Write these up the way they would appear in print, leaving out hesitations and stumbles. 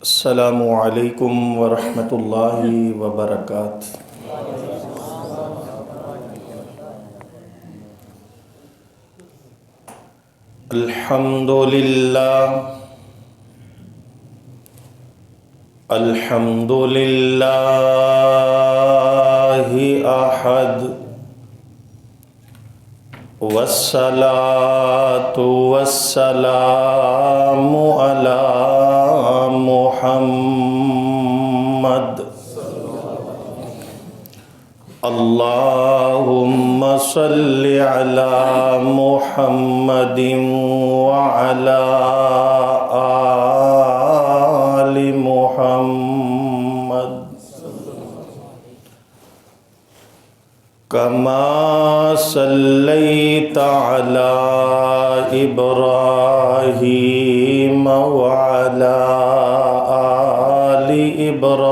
अस्सलामु अलैकुम वरहमतुल्लाहि वबरकातुहू। अल्हम्दुलिल्लाह अल्हम्दुलिल्लाहि अहद वस्सलातु वस्सलामु अला मुहम्मद। अल्लाहुम्मा सल्लि अला मुहम्मदिन व अला आलि मुहम्मद कमा सल्लैता अला इब्राहीम व अला आलि इब्राहीम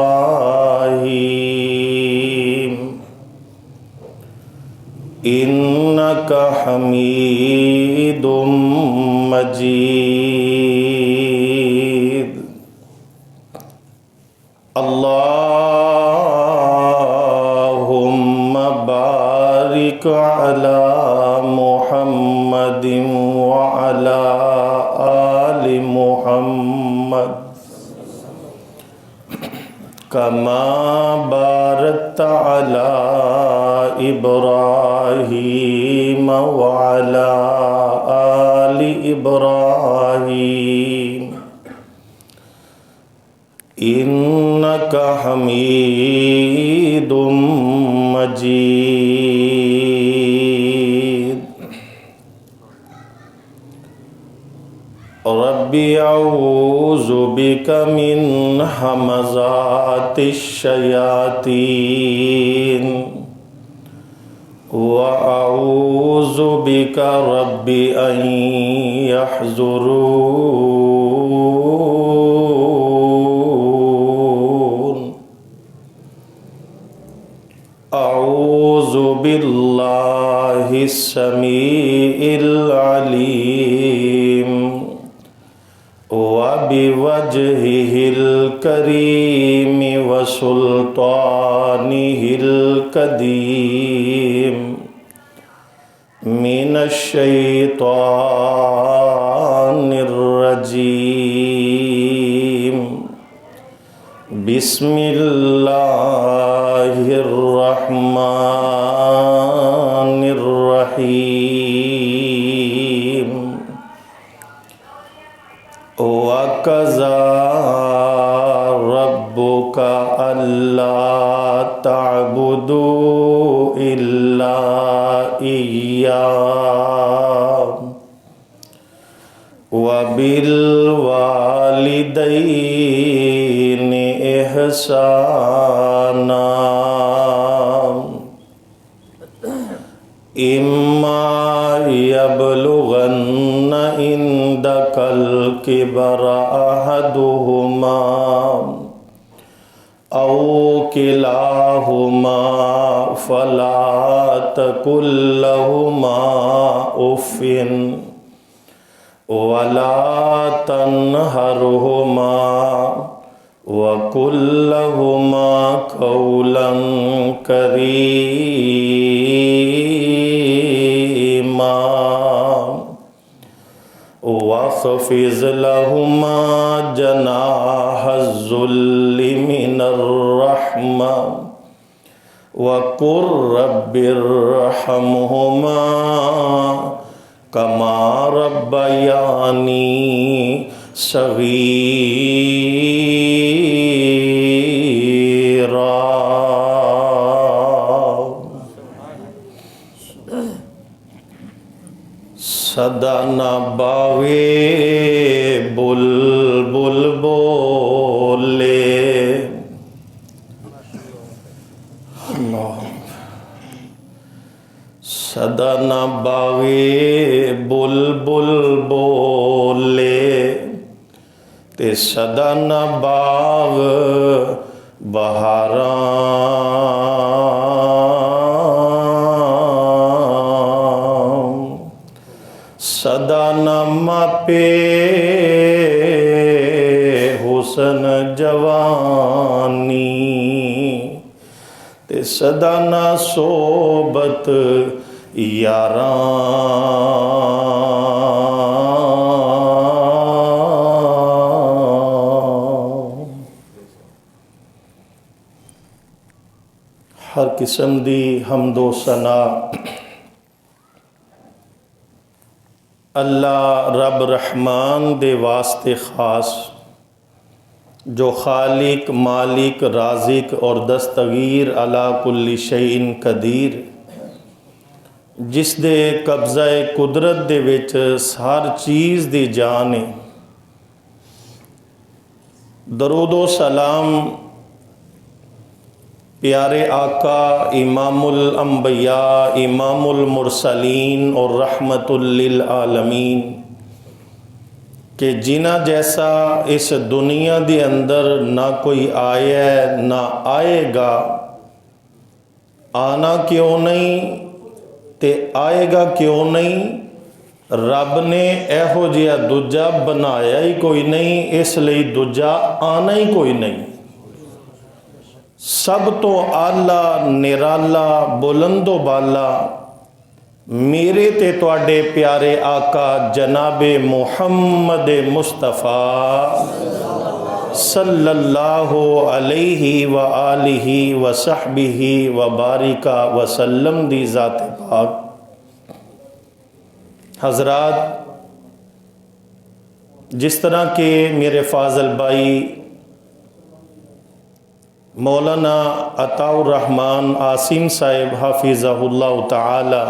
इन्नका हमीदुम मजीद। अल्लाहुम्मा बारिक अला मुहम्मदिन व अला आलि मुहम्मद कमा बारकता अला इब्राहीम व अला आलि इब्राहीम इन्नका हमीदुम मजीद। रब्बी अऊज़ु बिका मिन हमज़ातिश शयातीन व अऊज़ु बिका रब्बी अन यहज़ुरून। अऊज़ु बिल्लाहिस समीइल अलीम व बिवजहिहिल करीम व सुल्तानिहिल कदीम मिनश शैतानिर रजीम। बिस्मिल्लाहिर रहमानिर रहीम। वक़ज़ा रब्बुका अल्ला तअबुदू इल्ला इय्याहु व बिल वालिदैनि इहसाना। इम्मा यबलुगन्न इंदकल किबरा अहदुहुमा औ किलाहुमा फला तकुल लहुमा उफ़्फ़िन वला तन्हरहुमा वकुल लहुमा क़ौलन करीमा वख़्फ़िज़ लहुमा जनाहज़्ज़ुल्लि मिनर रहमा वक़ुर रब्बिरहमहुमा कमा रब्बयानी सगीरा। सदा न बावे बुलबुल बोले सदा न बावे बुलबुल बोले ते सदा न बाग बहारां सदा न मापे हुसन सदा ना सोबत यारां। हर किस्म दी हमदो सना अल्लाह रब रहमान दे वास्ते ख़ास, जो खालिक मालिक राजिक और दस्तगीर अला कुल्ली शैइन कदीर, जिस दे कब्ज़ा कुदरत दे विच हर चीज़ दी जान है। दरूदो सलाम प्यारे आका इमामुल अंबिया इमामुल मुरसलीन और रहमतुल लिल आलमीन के जिना जैसा इस दुनिया के अंदर ना कोई आया ना आएगा, आना क्यों नहीं ते आएगा क्यों नहीं। रब ने एहो जिहा दूजा बनाया ही कोई नहीं, इसलिए दूजा आना ही कोई नहीं। सब तो आला निराला बुलंदो बाला मेरे ते तुहाडे प्यारे आका जनाबे मुहम्मद मुस्तफ़ा सल्लल्लाहु अलैहि व आलिहि व सहबिहि व बारिका वसल्लम दी ज़ात पाक। हज़रात, जिस तरह के मेरे फाजल भाई मौलाना अताउर रहमान आसिम साहिब हाफिज़हुल्लाह ताला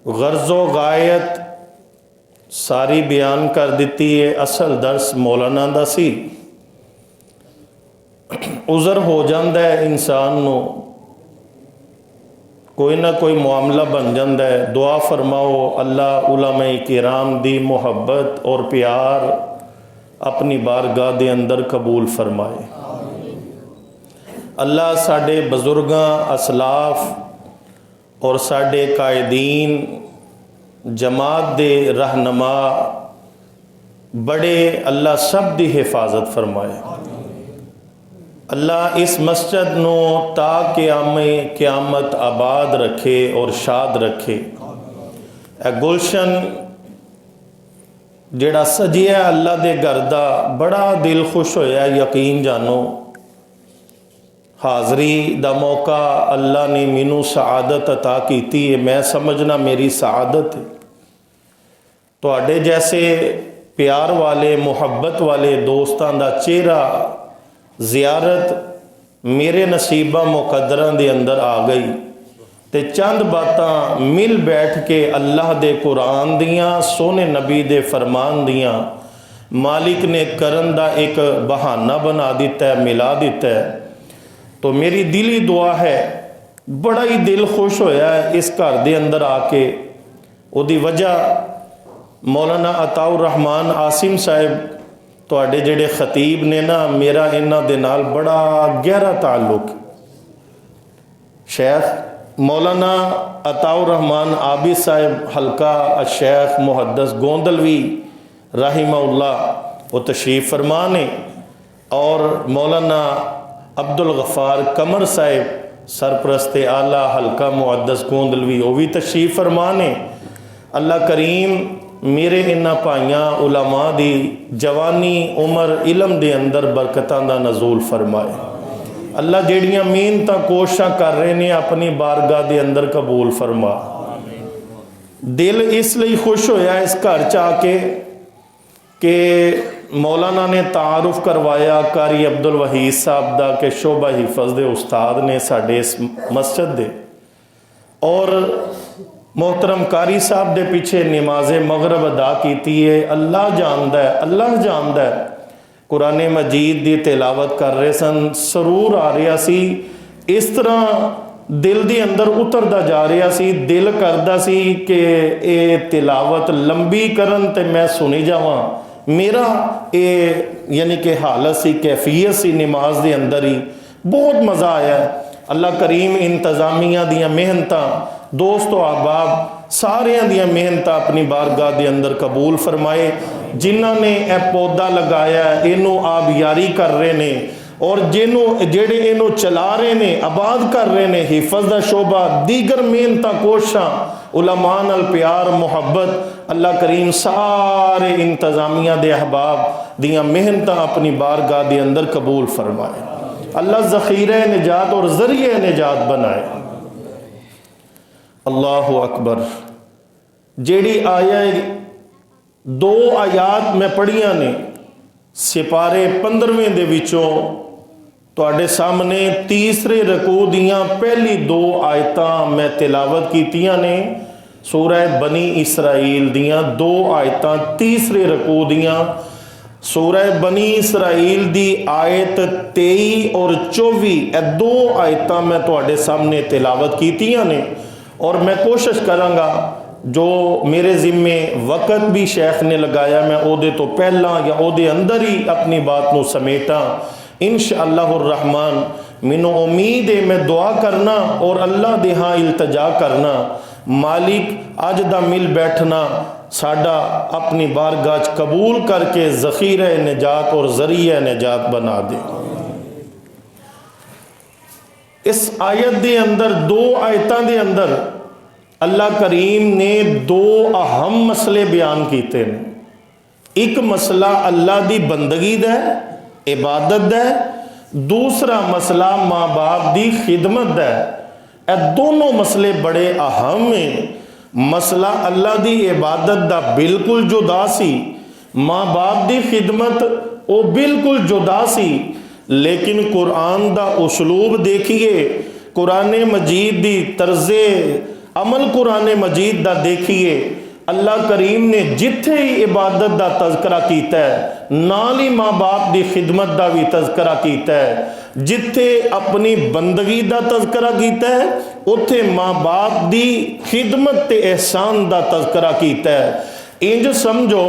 गर्ज़ो गायत सारी बयान कर दी है। असल दर्स मौलाना दा सी। उज़र हो जाता है इंसान नू, कोई ना कोई मामला बन जाता है। दुआ फरमाओ अल्लाह उलमाए किराम दी मुहब्बत और प्यार अपनी बारगाह दे अंदर कबूल फरमाए। अल्लाह साडे बजुर्गां असलाफ और साडे कायदीन जमात दे रहनमा बड़े अल्लाह सब दी हिफाजत फरमाए। अल्लाह इस मस्जिद नू ता क़यामत आबाद रखे और शाद रखे। ए गुलशन जेड़ा सजिया अल्लाह दे घर दा बड़ा दिल खुश होया। यकीन जानो हाज़री दा मौका अल्लाह ने मैनू सआदत अता की है। मैं समझना मेरी सआदत है। तुहाडे जैसे प्यार वाले मुहब्बत वाले दोस्तां दा चेहरा ज़ियारत मेरे नसीबा मुकद्दरां दे अंदर आ गई ते चंद बातां मिल बैठ के अल्लाह दे कुरान दियां सोने नबी दे फरमान दियां मालिक ने करन दा एक बहाना बना दिता है, मिला दिता है। तो मेरी दिली दुआ है, बड़ा ही दिल खुश होया है इस घर दे अंदर आके। उहदी वजह मौलाना अताउर रहमान आसिम साहिब तुहाडे जेड़े खतीब ने ना, मेरा इन्हां दे नाल बड़ा गहरा ताल्लुक। शेख मौलाना अताउर रहमान आबिद साहिब हल्का शेख मुहद्दस गोंदलवी राहिमहुल्लाह वो तशरीफ़ फरमा ने, और मौलाना अब्दुल गफ़ार कमर साहिब सरपरस्त आला हल्का मुहद्दस गोंदलवी वो भी तशरीफ़ फरमा ने। अल्लाह करीम मेरे इन्हां भाइयां उलमा दी जवानी उम्र इलम दे अंदर बरकतां दा नज़ूल फरमाए। अल्लाह जेड़ियां मेहनतां कोशिशां कर रहे ने अपनी बारगाह दे अंदर कबूल फरमा। दिल इसलिए खुश होया इस घर च आके कि मौलाना ने तारुफ करवाया कारी अब्दुल वहीद साहब दा के शोभा हिफज दे उस्ताद ने साडे इस मस्जिद दे, और मोहतरम कारी साहब दे पीछे नमाज मगरब अदा की है। अल्लाह जानदा है, अल्लाह जानदा है। कुरान मजीद दी तिलावत कर रहे सन, सरूर आ रहा सी, इस तरह दिल दे अंदर उतरदा जा रहा सी। दिल करदा सी कि ये तिलावत लंबी करन ते मैं सुनी जावां। मेरा ये यानी कि हालत सी, कैफियत सी नमाज दे अंदर ही। बहुत मज़ा आया। अल्लाह करीम इंतज़ामिया दियां मेहनतां दोस्तों अहबाब सारियां दियां मेहनत अपनी बारगाह के अंदर कबूल फरमाए। जिन्हों ने यह पौधा लगाया इनू आप यारी कर रहे ने और जेड़े इनू चला रहे ने आबाद कर रहे ने, हिफज का शोभा दीगर मेहनत कोशिशां उलमा नाल प्यार मुहब्बत अल्लाह करीम सारे इंतजामिया दे अहबाब दियां मेहनत अपनी बारगाह के अंदर कबूल फरमाए। अल्लाह ज़ख़ीरे निजात और ज़रिए निजात बनाए। अल्लाहु अकबर। जेड़ी आया 2 आयात मैं पढ़िया ने सिपारे 15वें दे विचों तुहाडे सामने तीसरे रकू दियां पहली 2 आयतां मैं तिलावत कीतियां ने। सूरह बनी इसराइल दियां 2 आयतां तीसरे रकू दियां। सूरह बनी इसराइल दी आयत 23 और 24 यह 2 आयतां मैं तुहाडे सामने तिलावत कीतियां ने और मैं कोशिश करांगा जो मेरे जिम्मे वक़्त भी शेख ने लगाया मैं ओदे तो पहला या ओदे अंदर ही अपनी बात को समेटा। इंशाअल्लाहुर रहमान मैनू उम्मीद है मैं दुआ करना और अल्लाह दे हाँ इल्तजा करना मालिक अज दा मिल बैठना साडा अपनी बारगाह कबूल करके ज़ख़ीरे निजात और ज़रिया निजात बना दे। इस आयत दे अंदर 2 आयतां दे अंदर अल्लाह करीम ने 2 अहम मसले बयान किए हैं। एक मसला अल्लाह की बंदगी दा इबादत दा, दूसरा मसला माँ बाप की खिदमत दा। यह दोनों मसले बड़े अहम हैं। मसला अल्लाह की इबादत दा बिल्कुल जुदा सी, माँ बाप की खिदमत वो बिल्कुल जुदा सी। लेकिन कुरान दा उसलूब देखिए, कुरान मजीद की तर्ज़े अमल कुरान मजीद दा देखिए। अल्लाह करीम ने जिथे ही इबादत का तज़करा किया है नाल ही माँ बाप की खिदमत का भी तज़करा किया है। जिथे अपनी बंदगी का तज़करा किया है उत्थे माँ बाप की खिदमत ते एहसान का तज़करा किया है। इंज समझो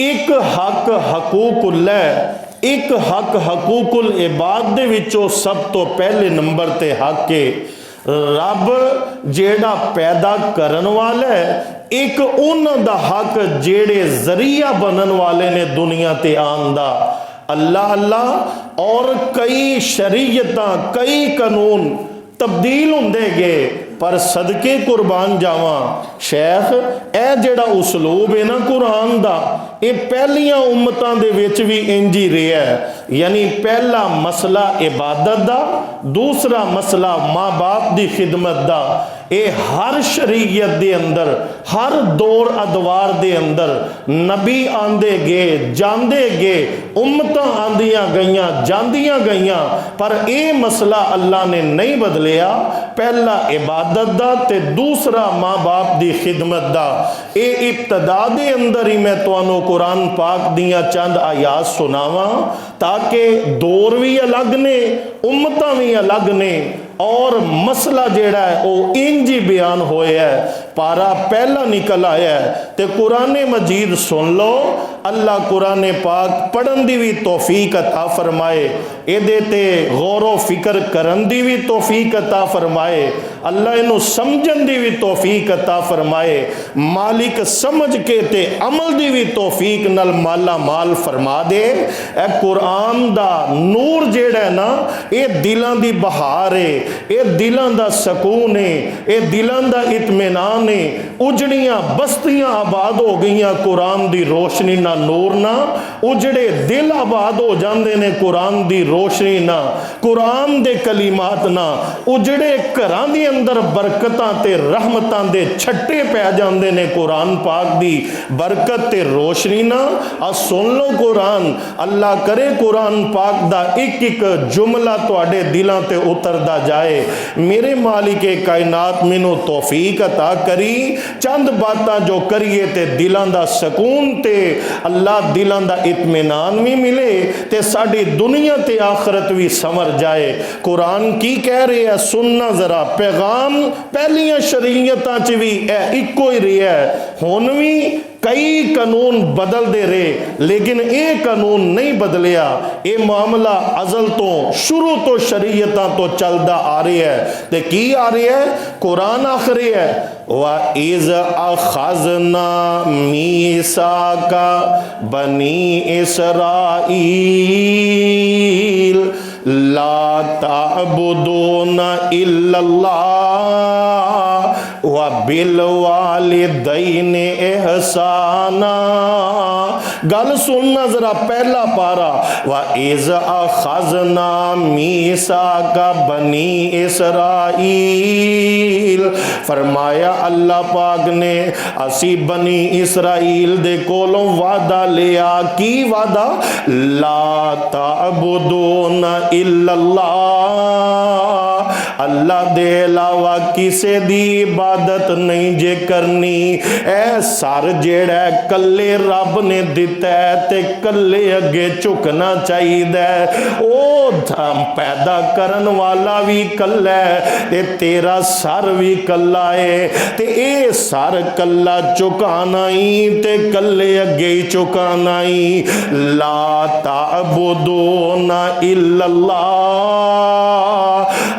एक हक हकूकुल है, एक हक हकूकुल इबाद दे विचों सब तो पहले नंबर ते हक है रब जेड़ा पैदा करन वाला है, एक उन्हां दा हक जेड़े जरिया बनन वाले ने दुनिया ते आन दा। अल्लाह अल्लाह और कई शरीयतां कई कानून तब्दील होंदे गए पर सदके कुर्बान जावां शेख ए जेड़ा उसलूब है ना कुरान दा ये पहलियां उम्मतां दे विच भी इंज ही रहा है। यानी पहला मसला इबादत दा, दूसरा मसला माँ बाप की खिदमत दा। ये हर शरीयत दे अंदर हर दौर अदवार दे अंदर नबी आंदे गए जांदे गए, उम्मतां आंदियां गईयां जांदियां गईयां पर यह मसला अल्लाह ने नहीं बदलिया। पहला इबादत दा ते दूसरा माँ बाप की खिदमत दा। ये इब्तदा दे अंदर ही मैं तुहानू कुरान पाक दियां चंद आयात सुनावां ताकि दौर भी अलग ने उम्मतां भी अलग ने और मसला जेड़ा है वो इंज ही बयान होया है। पारा पहला निकल आया है तो कुरान मजीद सुन लो। अल्लाह कुरान पाक पढ़न की भी तौफीक अता फरमाए, ये ते गौर व फिक्र करन की भी तौफीक अता फरमाए, अल्लाह इनू समझन की भी तौफीक अता फरमाए। मालिक समझ के ते अमल की भी तौफीक नाल माला माल फरमा दे। ए कुरान दा नूर जेड़ा है ना ये दिलों की बहार है, ये दिलों का सकून है, ये दिलों का इत्मीनान है। उजड़ियां बस्तियां आबाद हो गई कुरान की रोशनी ना नूर ना, उजड़े दिल आबाद हो जाते ने कुरान की रोशनी ना, कुरान दे कलीमात ना, उजड़े घरां दे अंदर बरकतां ते रहमतां दे छट्टे पै जाते ने कुरान पाक दी बरकत ते रोशनी ना। आ सुन लो कुरान, अल्लाह करे कुरान पाक दा एक एक जुमला तुहाडे दिलां ते उतरदा जाए। मेरे मालिक कायनात मैनू तौफीक अता करी चंद बातां जो करिए ते दिलां दा सकून ते अल्लाह दिलां दा इत्मीनान भी मिले ते साडी दुनिया ते आखरत भी संवर जाए। कुरान की कह रहे हैं सुनना जरा पैगाम पैगाम पहलियां शरीयतां च भी इको ही रहा है, हुण भी कई कानून बदलते रहे लेकिन ये कानून नहीं बदलिया। ये मामला अजल तो शुरू तो शरीयतां तो चलता आ रहा है। ते की आ रहा है? कुरान आख रहा है वा इज़ अख़ज़ना मीसाका बनी इसराईल ला ताबुदूना इल्लल्लाह व बिल वालिदैन एहसाना। गल सुनना जरा, पहला पारा व इज़ अख़ज़ना मीसाका बनी इसराईल, फरमाया अल्लाह पाक ने असी बनी इसराइल दे कोलों वादा लिया। की वादा? ला ताबुदूना इल्लल्लाह, अल्लाह दे अलावा किसे दी इबादत नहीं जे करनी। ऐ सर जेड़ा कल्ले रब ने दिता है ते कल्ले अगे झुकना चाहिए। ओ पैदा करन वाला भी कल्ला है ते तेरा सर भी कल्ला है, ते ए सर कल्ला झुकाना ही ते कल्ले अगे ही झुकाना ही। ला ताबुदूना इल्लल्लाह,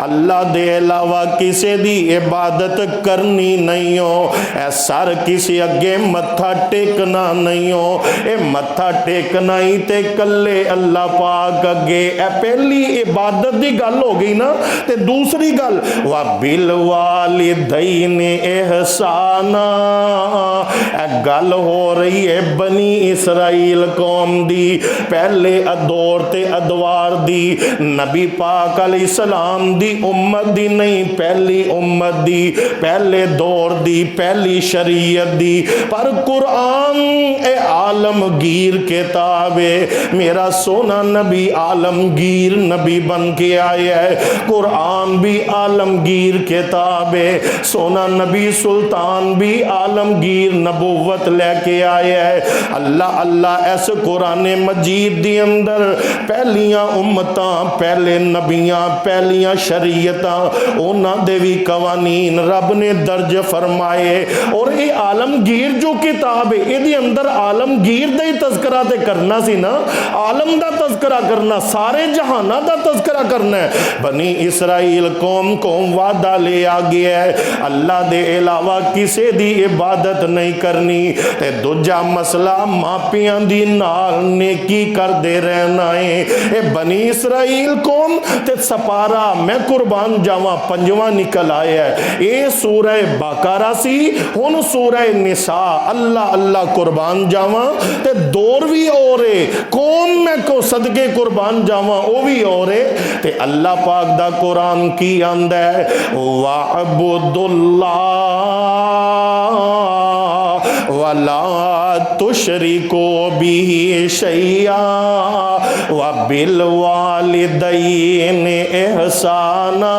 अल्लाह दे अलावा किसी दी इबादत करनी नहीं हो। ए सर किसी अगे मत्था टेकना नहीं हो, ए मत्था टेकना ही ते कल्ले अल्लाह पाक अगे। ए पहली इबादत दी गल हो गई ना। ते दूसरी गल वा बिल वालिदैन एहसाना, ए गल हो रही है बनी इसराइल कौम दी, पहले अदौर ते अदवार दी, नबी पाक अलैहिस्सलाम दी उम्मत दी नहीं, पहली उम्मत दी, पहले दौर दी, पहली शरीयत दी। पर कुरान ए आलमगीर किताब है। मेरा सोना नबी आलमगीर नबी बन के आया है। कुरान भी आलमगीर किताब है। सोना नबी सुल्तान भी आलमगीर नबुव्वत लेके आया है। अल्लाह अल्लाह इस कुरान मजीद दी अंदर पहलियां उम्मतां, पहले नबियां, पहलियां शरीयतां, उन्हां दे भी कवानीन रब ने दर्ज फरमाए। और ये आलमगीर जो किताब है इहदे अंदर आलमगीर दा ही तज़किरा ते करना सी ना, आलम दा तज़किरा करना, सारे जहाना दा तज़किरा करना है। बनी इसराइल कौम को वादा ले आ गया है अल्लाह दे अलावा किसी दी इबादत नहीं करनी। ते दूजा मसला मापियां दी नाल नेकी करदे रहना है। ए बनी इसराइल कौम ते सपारा मैं कुर्बान जावा पंजवा निकल आया है। ये सूरह बकरा सी, हुन सूरह निसा। अल्लाह अल्लाह कुर्बान जावा ते दौर भी और है, कौम मैं को सदके कुर्बान जावा वो भी और है। ते अल्लाह पाक दा कुरान की आंदा है वाअबुदुल्लाह वला तुशरिको बिही शैया व बिल वालिदैन एहसाना।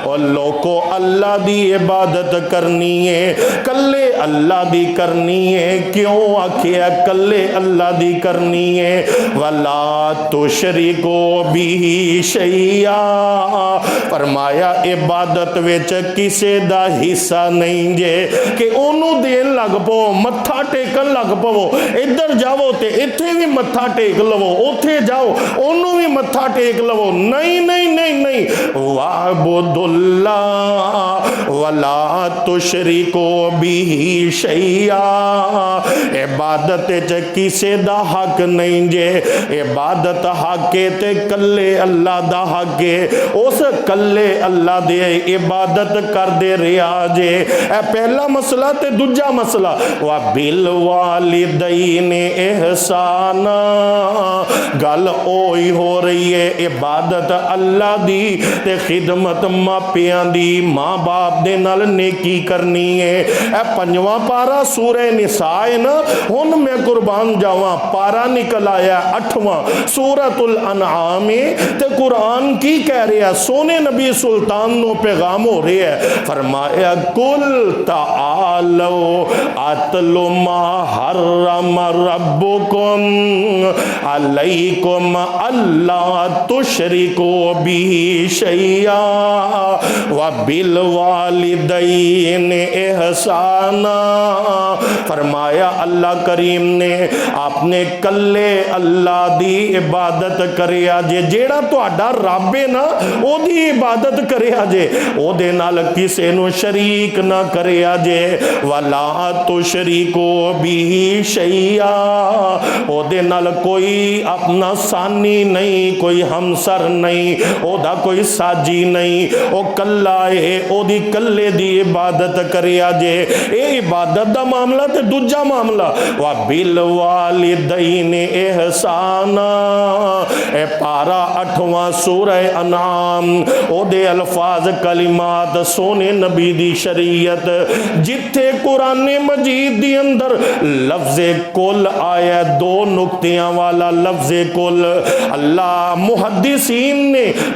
और लोगों अल्लाह दी इबादत करनी है, कल्ले अल्लाह दी करनी है। क्यों आखिया कल्ले अल्लाह दी करनी है? वला तुशरिको बिही शैया, फरमाया इबादत विच किसे दा हिस्सा नहीं जे कि ओनू देन लग पो, मत्था टेकन लग पवो। इधर जाओ ते इत्थे भी मत्था टेक लवो, उथे जाओ ओनू भी मत्था टेक लवो। नहीं नहीं नहीं नहीं, वाबुदुल्लाह वला तुशरिको बिही शैया, इबादत च किसे दा हक नहीं जे। इबादत हक ते कल्ले अल्लाह दा हक है। उस कल्ले अल्लाह दे इबादत करदे रहा जे। ए पहला मसला। ते दूजा मसला वा बिल वालिदैन एहसाना, गल ओही हो रही है इबादत अल्लाह दी ते खिदमत मापियां दी, मां बाप दे नाल नेकी करनी है। ए पंजवा पारा सूरह निसा है ना। हुन मैं कुर्बान जावा पारा निकल आया अठवां सूरतुल अनआम है। ते कुरान की कह रहा? सोने नबी सुल्तान नो पैगाम हो रहा है, फरमाया कुल तालो अतलु मा हर्रम रब्बुकुम अलैकुम अल्ला तुशरिकू बिही शैया व बिल वालिदैन एहसाना। फरमाया अल्लाह करीम ने आपने कल्ले अल्लाह दी इबादत करिया जे, जेड़ा तुहाडा रब है ना ओदी इबादत करिया जे, ओदे नाल किसे नू शरीक ना करिया जे। वला तुशरिकू बिही शैया, ओदे नाल कोई अपना सानी नहीं, कोई हमसर नहीं, ओदा कोई साजी नहीं, ओ कल्ला है, ओदी कल्ले दी इबादत करिया जे। ए इबादत दा मामला ते दूजा मामला वा बिल वालिदैन एहसाना। ए पारा 8वां सूरह अनाम, ओदे अल्फाज कलिमात सोने नबी दी शरीयत, जिथे कुरान मजीद दी अंदर लफ्ज़े कुल आया, 2 नुक्तियां वाला लफ्ज़े कुल। अल्लाह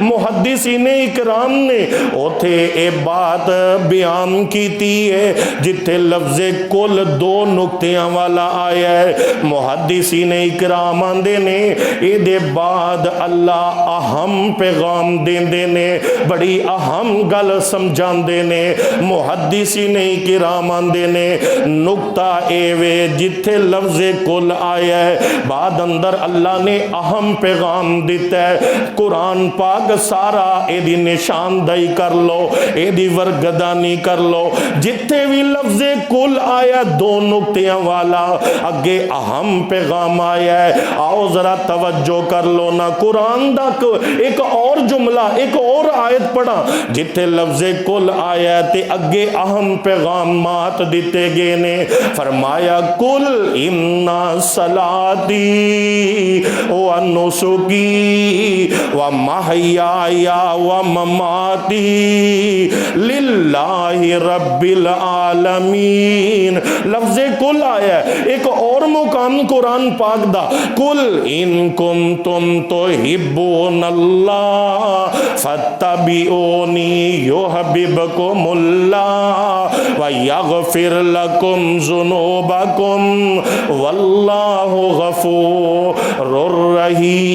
मुहद्दिसीन इकराम ने उथे ए बात बयान की है जिथे लफ्ज़े कुल 2 नुक्तियां वाला आया है। मुहद्दिसीन इकराम आंदे ने इहदे बाद अल्लाह अहम पैगाम देंदे ने, बड़ी अहम गल समझांदे ने। मुहद्दिसीन इकराम आंदे ने नुक्ता एवे जिथे लफ्ज़े कुल आया है, बाद अंदर अल्लाह ने अहम पैगाम दिता है। कुरान पाक सारा एदी निशानदाही कर लो, एदी वरगदानी कर लो, जिथे भी लफ्ज़े कुल आया 2 नुक्तियां वाला अगे अहम पैगाम आया है। आओ जरा तवज्जो कर लो ना, कुरान दा एक और जुमला, एक और आयत पढ़ा जिथे लफ्ज़े कुल आया ते अगे अहम पैगामात दिते गए ने। फरमाया कुल इन्ना सलाती व नुसुकी व महयाया व ममाती लिल्लाहि रब्बिल आलमीन। लफ्ज़े कुल आया एक और मुकाम कुरान पाक दा, कुल इन कुंतुम तुहिब्बूनल्लाह फत्तबिऊनी युहब्बिबकुमुल्लाह व यगफिर लकुम ज़ुनूबकुम वल्लाहु गफूरुर रहीम।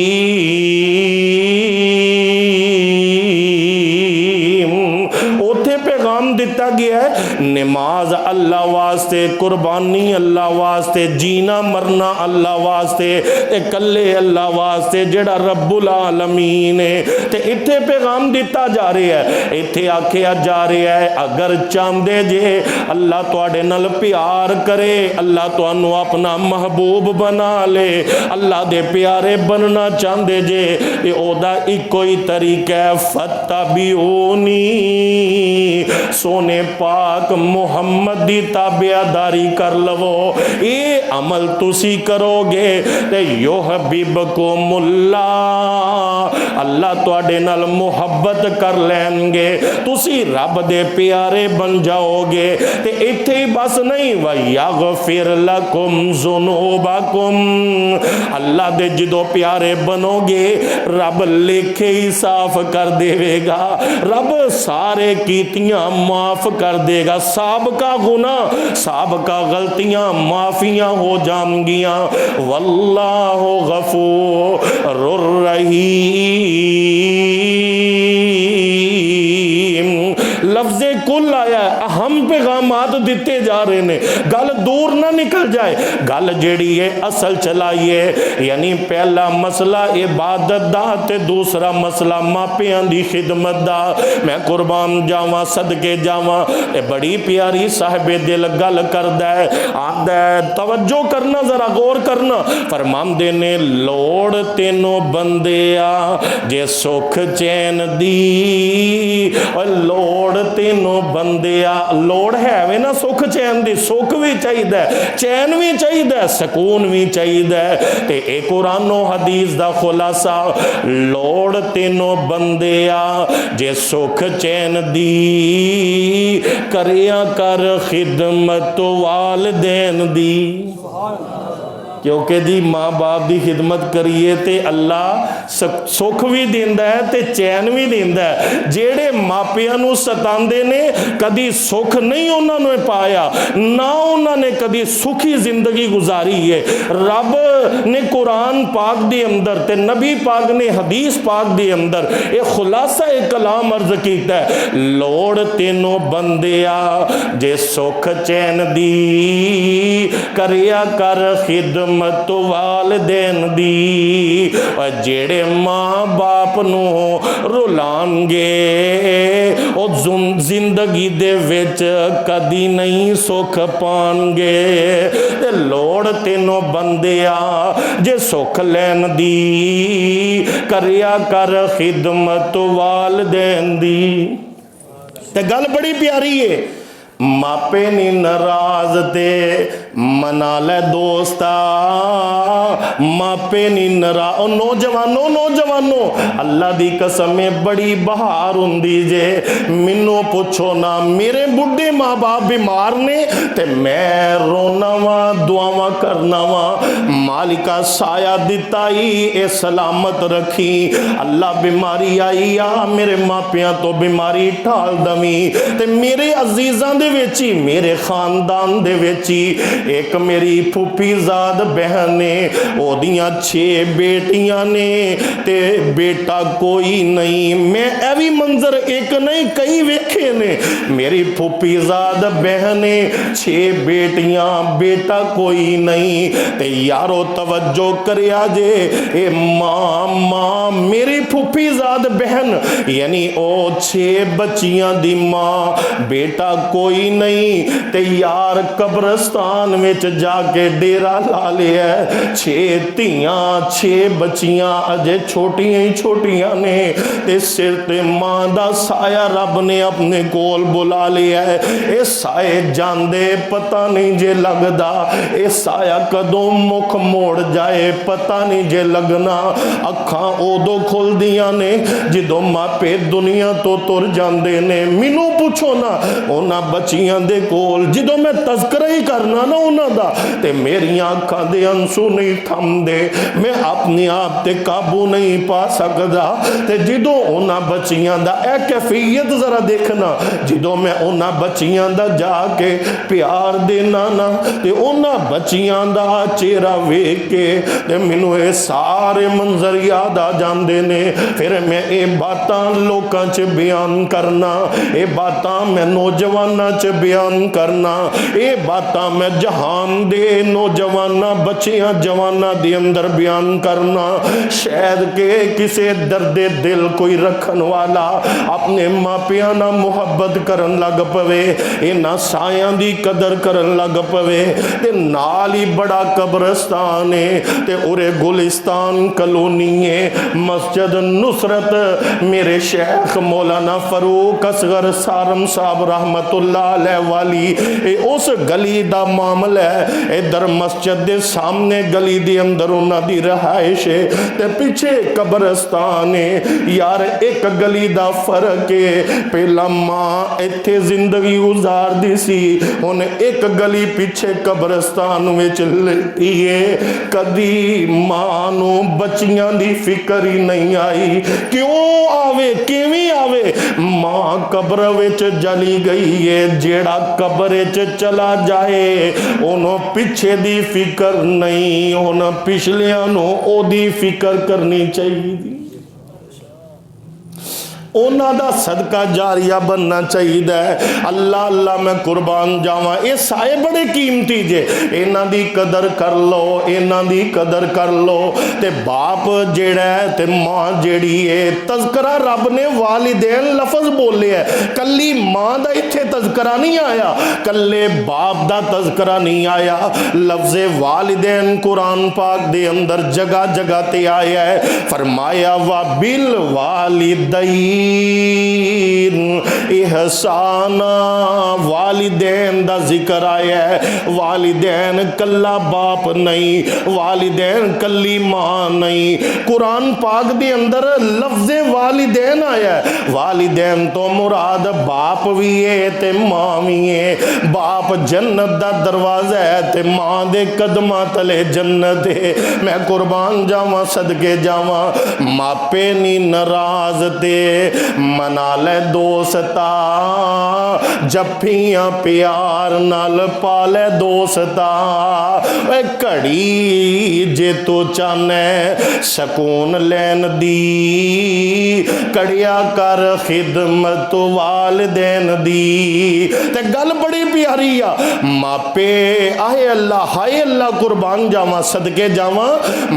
उथे पैगाम दिता गया है नमाज अल्लाह वास्ते, कुर्बानी अल्लाह वास्ते, जीना मरना अल्लाह वास्ते, ते कल्ले अल्लाह वास्ते जेड़ा रब्बुल आलमीन है। ते इत्थे पैगाम दिता जा रहा है, इत्थे आखिया जा रहा है अगर चाहते जे अल्लाह तुहाडे नाल प्यार करे, अल्लाह तुहानू अपना महबूब बना ले, अल्लाह दे प्यारे बनना चाहते जे, ते ओदा इको ही तरीका है फत्तबिऊनी, सोने पाक मुहम्मद दी ताबियादारी कर लवो। ये अमल तुसी करोगे ते युहब्बिबकुमुल्लाह, अल्लाह तुहाडे नाल मुहब्बत कर लैणगे, तुसी रब दे प्यारे बन जाओगे। ते इत्थे ही बस नहीं व यगफिर लकुम ज़ुनूबकुम, अल्लाह दे जदों प्यारे बनोगे रब लेखे ही साफ कर देवेगा, रब सारे कीतियां माफ कर देगा, साबका गुना साबका गलतियां माफियां हो जाएंगियां। वल्लाहु गफूरुर रहीम। लफ्ज़े कुल आया, अहम पैगामात दिते जा रहे ने, गल दूर ना निकल जाए। गल जेड़ी है असल चलाइए, यानी पहला मसला इबादत दा ते दूसरा मसला मापियां दी खिदमत दा। मैं कुर्बान जावां सदके जावां, ते बड़ी प्यारी साहिबे दिल गल करदा है, आंदा है तवज्जो करना, जरा गौर करना। फरमांदे ने लोड़ तेनों बंदिया जे सुख चैन दी, और लोड़ तेनों बंदिया, लोड़ है वे ना सुख चैन दी, सुख भी चाहिए, चैन भी चाहिए, सुकून भी चाहिए। ते एक कुरानो हदीस दा खुलासा, लोड़ तेनों बंदिया जे सुख चैन दी, करिया कर खिदमत वालदैन दी। क्योंकि जी माँ बाप की खिदमत करिए तो अल्लाह सुख भी देंदा है ते चैन भी देंदा है। जेड़े मापियां नूं सतांदे ने कदी सुख नहीं उन्होंने पाया, ना उन्होंने कदी सुखी जिंदगी गुजारी है। रब ने कुरान पाक दे अंदर ते नबी पाक ने हदीस पाक दे अंदर एक खुलासा एक कलाम अर्ज कीता है, लोड़ तेनों बंदिया जे सुख चैन दी करिया कर खिदमत वालदैन दी। और जेड़े माँ बाप नूं रुलांगे ओ जिंदगी दे विच कदी नहीं सुख पाणगे। ते लोड़ तेनों बंदिया जे सुख लैन दी करिया कर खिदमत वालदैन दी। ते गल बड़ी प्यारी है, मापे नी नाराज ते मना ले दोस्ता, मापे नी नाराज। नौजवानों अल्लाह दी कसम बड़ी बहार हुंदी जे। मैनू पुछो ना, मेरे बुढ़े माँ बाप बीमार ने ते मैं रोना वा दुआवां करना वा, मालिका साया दिता ही ए सलामत रखी। अल्लाह बीमारी आई आ मेरे मापियां तो बीमारी ढाल दवी। ते मेरे अजीजां दे विच ही, मेरे खानदान दे विच ही एक मेरी फूफीजाद बहन ने, ओदियां 6 बेटियां ने ते बेटा कोई नहीं। मैं ए भी मंजर एक नहीं कई वेखे ने। मेरी फूफीजाद बहन ने 6 बेटियां बेटा कोई नहीं। ते यारो तवज्जो करिया जे, ए मां मेरी फूफीजाद बहन यानी ओ 6 बच्चियां दी मां, बेटा कोई नहीं। ते यार कब्रस्तान विच जाके डेरा ला लिया। 6 धियां 6 बच्चियां अजे छोटियां ही छोटियां ने ते सिर ते मां दा साया रब ने अपने कोल बुला लिया है। ये साए जांदे पता नहीं जे लगदा, ये साया कदों मुख मोड़ जाए पता नहीं जे लगना। अखां उदों खुलदियां ने जदों मापे दुनिया तो तुर जांदे ने। मैनू पुछो ना उन्हां बच्चियां दे कोल जदों मैं तज़करा ही करना ना उन्हां दा ते मेरियां अखां दे अंसू नहीं थमदे, मैं अपने आप ते काबू नहीं पा सकदा। ते जदों उन्हां बच्चियां दा ए कैफियत जरा देखना, जदों मैं उन्हां बच्चियां दा जाके प्यार देना ना ते उन्हां बच्चियां दा चेहरा वेख के ते मैनू ये सारे मंजर याद आ जांदे ने। फिर मैं ये बातां लोकां च बयान करना, ये बातां मैं नौजवानां च बयान करना, ये बातां मैं जहान दे नौजवाना बच्चियां जवाना दे अंदर बयान करना। शायद के किसे दर्दे दिल कोई रखन वाला अपने मापियां ना मुहब्बत करन लग पवे, इन्हां सायां दी कदर करन लग पवे। ते नाल ही बड़ा कब्रस्तान है ते उरे गुलिस्तान कलोनी है, मस्जिद नुसरत मेरे शेख मौलाना फरूक असगर सारम साहब रहमतुल्लाह अलैह वाली उस गली दा मामला है। इधर मस्जिद दे सामने गली दे अंदर उन्हां दी रहाइश है ते पीछे कब्रस्तान है। यार एक गली दा फर्क है, पहला मां इत्थे जिंदगी गुजारदी सी, हुण एक गली पीछे कब्रस्तान विच लेटी है। कदी मां नूं बच्चियां दी फिक्र ही नहीं आई, क्यों आवे किवें आवे। मां कब्र विच जली गई है, जेड़ा कब्र विच चला जाए उन्हों पिछे दी फिक्र नहीं, हुण पिछलियां नूं ओदी फिक्र करनी चाहिए। उन्हां दा सदका जारिया बनना चाहिए। अल्लाह अल्लाह मैं कुर्बान जावां, ये साए बड़े कीमती जे, इन्हां दी कदर कर लो, इन्हां दी कदर कर लो। ते बाप जेड़ा है ते मां जेड़ी है, तज़करा रब ने वालिदैन लफज बोले है, कली मां दा इत्थे तज़करा नहीं आया, कल्ले बाप दा तज़करा नहीं आया। लफ्ज़े वालिदैन कुरान पाक दे अंदर जगह जगह ते आया है। फरमाया वा बिल वालिदैन इहसाना। वालिदैन दा जिक्र आया है। वालिदैन कल्ला बाप नहीं, वालिदैन कल्ली मां नहीं। कुरान पाक दे अंदर लफ्ज़ वालिदैन आया है। वालिदैन तो मुराद बाप भी है ते मां भी है। बाप जन्नत दा दरवाजा है ते मां दे कदमां तले जन्नत है। मैं कुर्बान जावां सदके जावां, मापे नी नाराज ते मना ले दोस्ता, जफ्फियां प्यार नाल पाले दोस्ता। घड़ी जे तू चाहने सकून लैन दी, कड़िया कर खिदमत वालिदैन दी। ते गल बड़ी प्यारी आ। मापे आए अल्लाह, हाय अल्लाह कुर्बान जावां सदके जावां,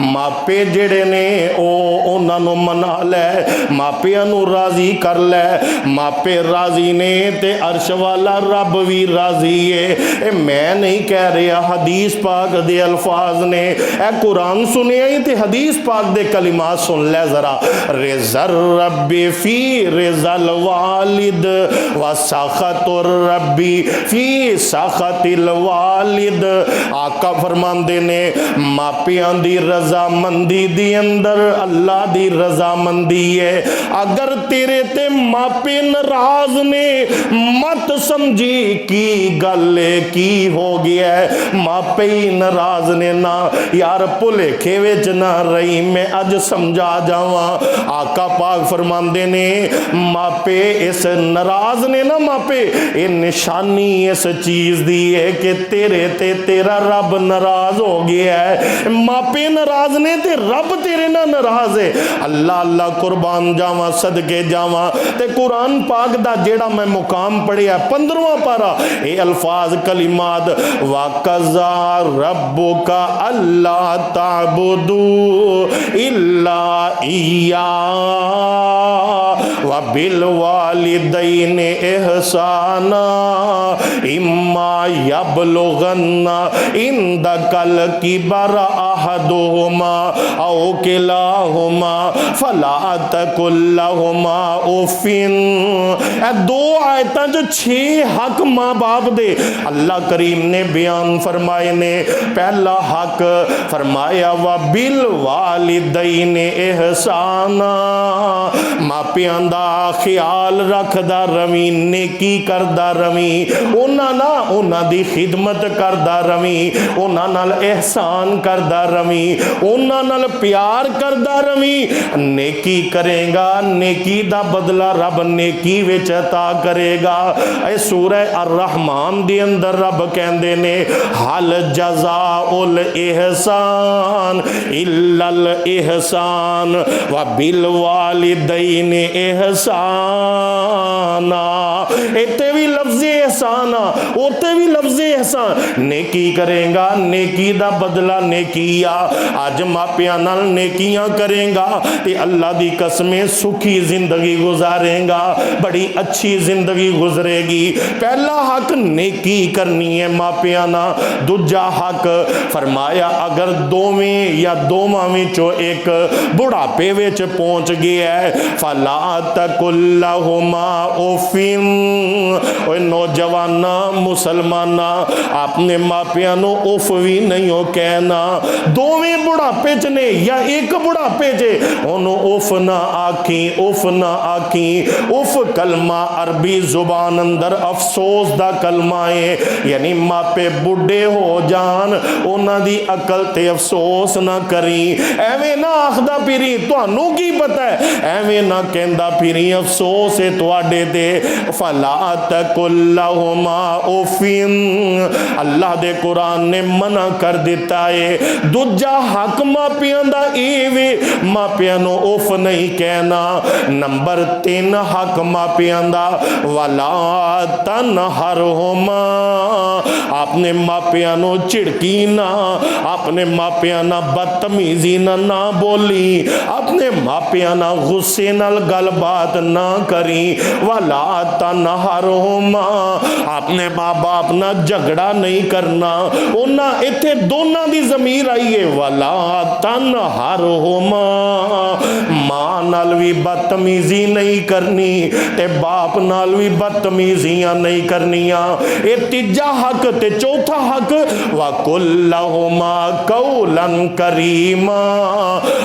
मापे जेड़े ने उन्हां नूं मना लै, मापियां नूं राजी कर लै। मापे राजी ने ते अर्श वाला रब भी राजी है। मैं नहीं कह रहा, हदीस पाक दे अल्फाज ने। ए कुरान सुनिया ही ते हदीस पाक दे कलिमात सुन ले जरा। रिज़र रब्बी फी रिज़ल वालिद व सखतुर रब्बी फी सखतिल वालिद। आका फरमांदे ने मापियां दी रजामंदी दी अंदर अल्लाह दी रजामंदी है। अगर तेरे ते मापे नाराज ने, मत समझी की गल की हो गया है। मापे ही नाराज ने ना यार, भुलेखे विच ना रही। मैं अज समझा जावा। आका पाक फरमांदे ने मापे इस नाराज ने ना, मापे ये निशानी इस चीज दी है कि तेरे ते तेरा रब नाराज हो गया है। मापे नाराज ने ते रब तेरे ना नाराज है। अल्लाह अल्लाह कुर्बान जावा सदके जावा। ते कुरान पाक दा जेड़ा मैं मुकाम पढ़िया 15वां पारा, ये अल्फाज कलिमात वकज़ा रब्बुका अल्ला ताबुदू इल्ला इय्या व बिल वालिदैनि इहसाना इम्मा यबलुगन्ना इंदकल किबर अहदुहुमा औ किलाहुमा फला तकुल लहुमा उफ़िन। दो आयतां जो 6 हक माँ बाप दे अल्लाह करीम ने बयान फरमाए ने। पहला हक फरमाया व बिल वालिदैनि इहसाना, मापियां दा ख्याल रखदा रवी, नेकी करदा रवी, उन्हां दी खिदमत करदा रवी, उन्हां नाल एहसान करदा रवी, उन्हां नाल प्यार करदा रवी। नेकी करेगा, नेकी दा बदला रब नेकी विच अता करेगा। ए सूरह अर-रहमान दे अंदर रब कहंदे ने हल जज़ाउल इहसान इल्लल इहसान व बिल वालिदैनि इहसाना। इत्ते भी लफ्ज़ एहसान आ, उत्ते भी लफ्ज़ एहसान। नेकी करेगा, नेकी दा बदला नेकी आ। अज मापियां नाल नेकियां करेगा ते अल्लाह दी कसमें सुखी जिंदगी गुजारेगा, बड़ी अच्छी जिंदगी गुजरेगी। पहला हक नेकी करनी है मापियां ना। दूजा हक फरमाया अगर दोवें या दोवां विचों एक बुढ़ापे विच पहुंच गया है फला तकुल लहुमा उफ़िन। ओए नौजवाना मुसलमाना, अपने मापियां नूं उफ भी नहीं हो कहना। दोवें बुढ़ापे च ने या एक बुढ़ापे च, ओनू उफ ना आखी, उफ ना आखी। उफ कलमा अरबी जुबान अंदर अफसोस दा कलमा है। यानी मापे बुढ़े हो जान, उन्हां दी अकल ते अफसोस ना करी। एवें ना आखदा फिरी तुहानू की पता है, एवें ना कहंदा फिरी अफसोस है तुहाडे ते। फला तकुल लहुमा उफ़िन। अल्लाह दे कुरान ने मना कर दिता है। दूजा हक मापियां दा ए वे, मापियां नू उफ नहीं कहना। नंबर 3 हक मापियां दा वला तनहरहुमा, अपने मापियां नू झिड़की ना, अपने मापियां ना बदतमीजी ना बोली, अपने मापियां ना गुस्से नाल गलबात ना करी। वला तनहरहुमा, अपने माँ बाप ना झगड़ा नहीं करना। उन्हें इत्थे दोनों की ज़मीर आई है, वला तन हर होमा, माँ नाल भी बदतमीजी नहीं करनी ते बाप नाल भी बदतमीजियां नहीं करनिया। ये तीजा हक ते चौथा हक वकुल्लहुमा कौलन करीमा,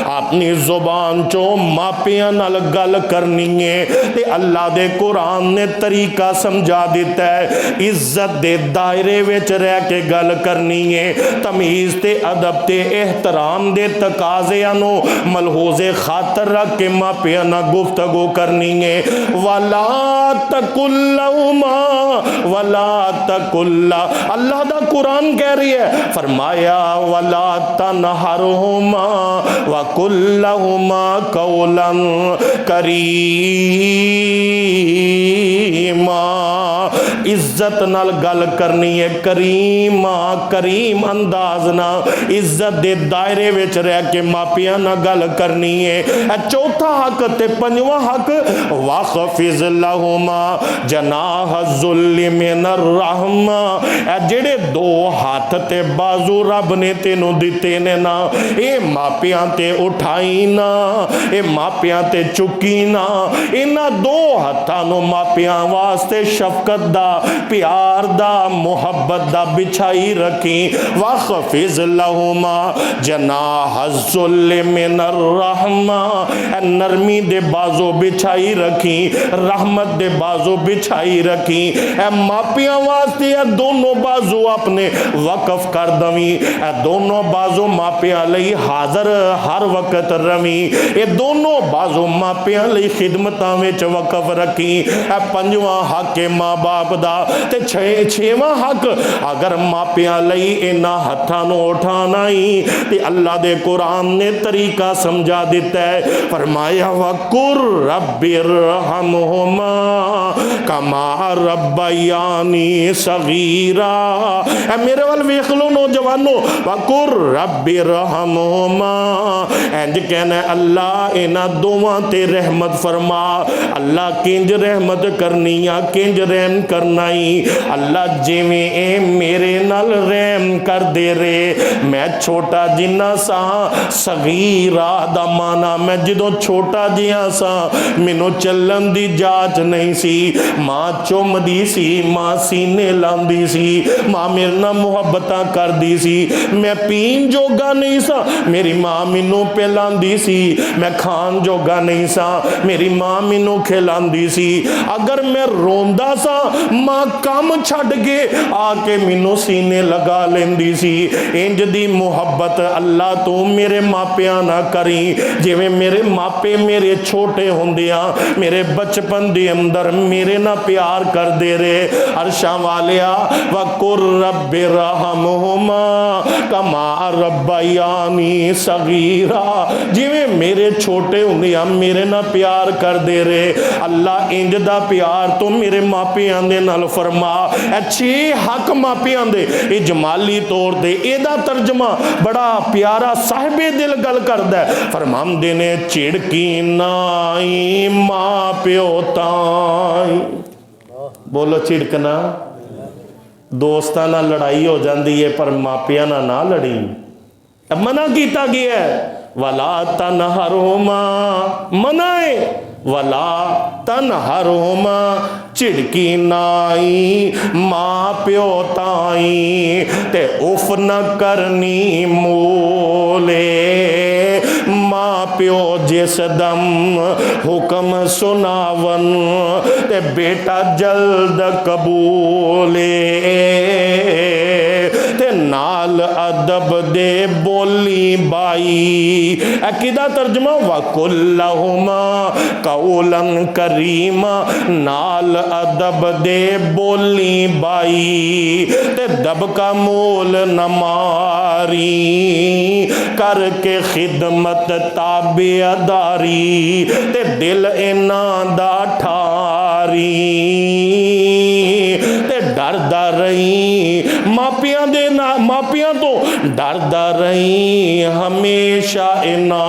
अपनी जुबान चो मापियां नाल गल करनी है। ते अल्लाह दे कुरान ने तरीका समझा दिता है, इज्जत दे दायरे विच रह के गल करनी है, तमीज ते अदब ते एहतराम दे तकाज़ियां नूं मलहूज़े खातर रख के मापियां नाल गुफ्तगू करनी है। वला तकुल्लहुमा वला तकुल्ला, अल्लाह दा कुरान कह रही है, फरमाया वला तनहरहुमा वकुल्लहुमा कौलन करीमा, इज्जत नाल गल करनी है, करीमा करीम अंदाज ना, इज्जत दे दायरे विच रह के मापियां नाल गल करनी है। चौथा हक ते पंजवां हक वखफिज लहुमा जनाह ज़ुल्ल मिनर रहमा, जेड़े दो हाथ ते बाजू रब ने तेनों दिते ने ना, ये मापियां ते उठाई ना, ये मापियां ते चुकी ना, इन्हां दो हत्थां नूं मापियां वास्ते शफकत दा, प्यार दा, मुहब्बत दा बिछाई रखी। वखफिज लहुमा जनाह ज़ुल्ल मिनर रहमा, नरमी दे बाजू बिछाई रखी, रहमत दे बाजू बिछाई रखी। ए मापियां वास्ते ए दोनों बाजू अपने वकफ कर दवी, ए दोनों बाजू मापियां लई हाजर हर वक्त रवी, ये दोनों बाजू मापियां लई खिदमतां विच वकफ रखी। ए पंजवां हक है माँ बाप दा, ते छेवां हक अगर मापियां लई इन्हां हत्थां नूं उठाना ही ते अल्लाह दे कुरान ने तरीका समझा दिता है, फरमाया वकुर रब्बिरहमहुमा कमा रब्बयानी सगीरा। ए मेरे वाल वेख लो नौजवानों, वकुर रब्बिरहमहुमा, इंज कहना अल्लाह इन्हां दोवां ते रहमत फरमा। अल्लाह किंज रहमत करनी आ, किंज रहम करना ही, अल्लाह जिवें ए मेरे नाल रहम कर दे रे, मैं छोटा जिन्ना सा, सगीरा दा माना मैं जदों छोटा जिहा सा, मैनू चलन दी जाच नहीं सी, मां चुमदी सी, मां सीने लांदी सी, मां मेरे नाल मुहब्बतां करदी सी, मैं पीन जोगा नहीं सा, मेरी मां मैनू पिलांदी सी, मैं खान जोगा नहीं सा, मेरी मां मैनू खिलांदी सी, अगर मैं रोंदा सा मां काम छड्ड के आके मैनू सीने लगा लेंदी सी। इंज दी मुहब्बत अल्लाह तू मेरे मापियां ना करी, जिवें मेरे मापे मेरे छोटे होंदियां मेरे बचपन दे अंदर मेरे ना प्यार कर दे रे। अरशा वालिया वकुर रब्बिरहमहुमा कमा रब्बयानी सगीरा, जिवें मेरे छोटे होंदियां मेरे ना प्यार कर दे रे, अल्लाह इंज दा प्यार तो मेरे मापियां दे नाल फरमा। छे हक मापियां दे ये जमाली तौर ते एदा तर्जमा बड़ा प्यारा साहिबे दिल गल करदा है, फरमांदे ने चिड़की नाई मां प्यो ताई। बोलो चिड़कना, दोस्तां नाल लड़ाई हो जाती है पर मापियां नाल ना लड़ी। मना किया गया है वला तनहरुमा, मना है वला तनहरुमा, झिड़की नाई मां प्यो ताई, ते उफ न करनी मूले, मां प्यो जिस दम हुक्म सुनावन ते बेटा जल्द कबूले, ते नाल अदब दे बोली बाई। किदा तर्जमा वकुल्लहुमा कौलन करीमा, नाल अदब दे बोली बाई, ते दब का मोल न मारी, करके खिदमत ताबेदारी, ते दिल इना दा ठारी, ते डरदा रही मापियां दे ना, मापियां तो डरदा रही हमेशा इना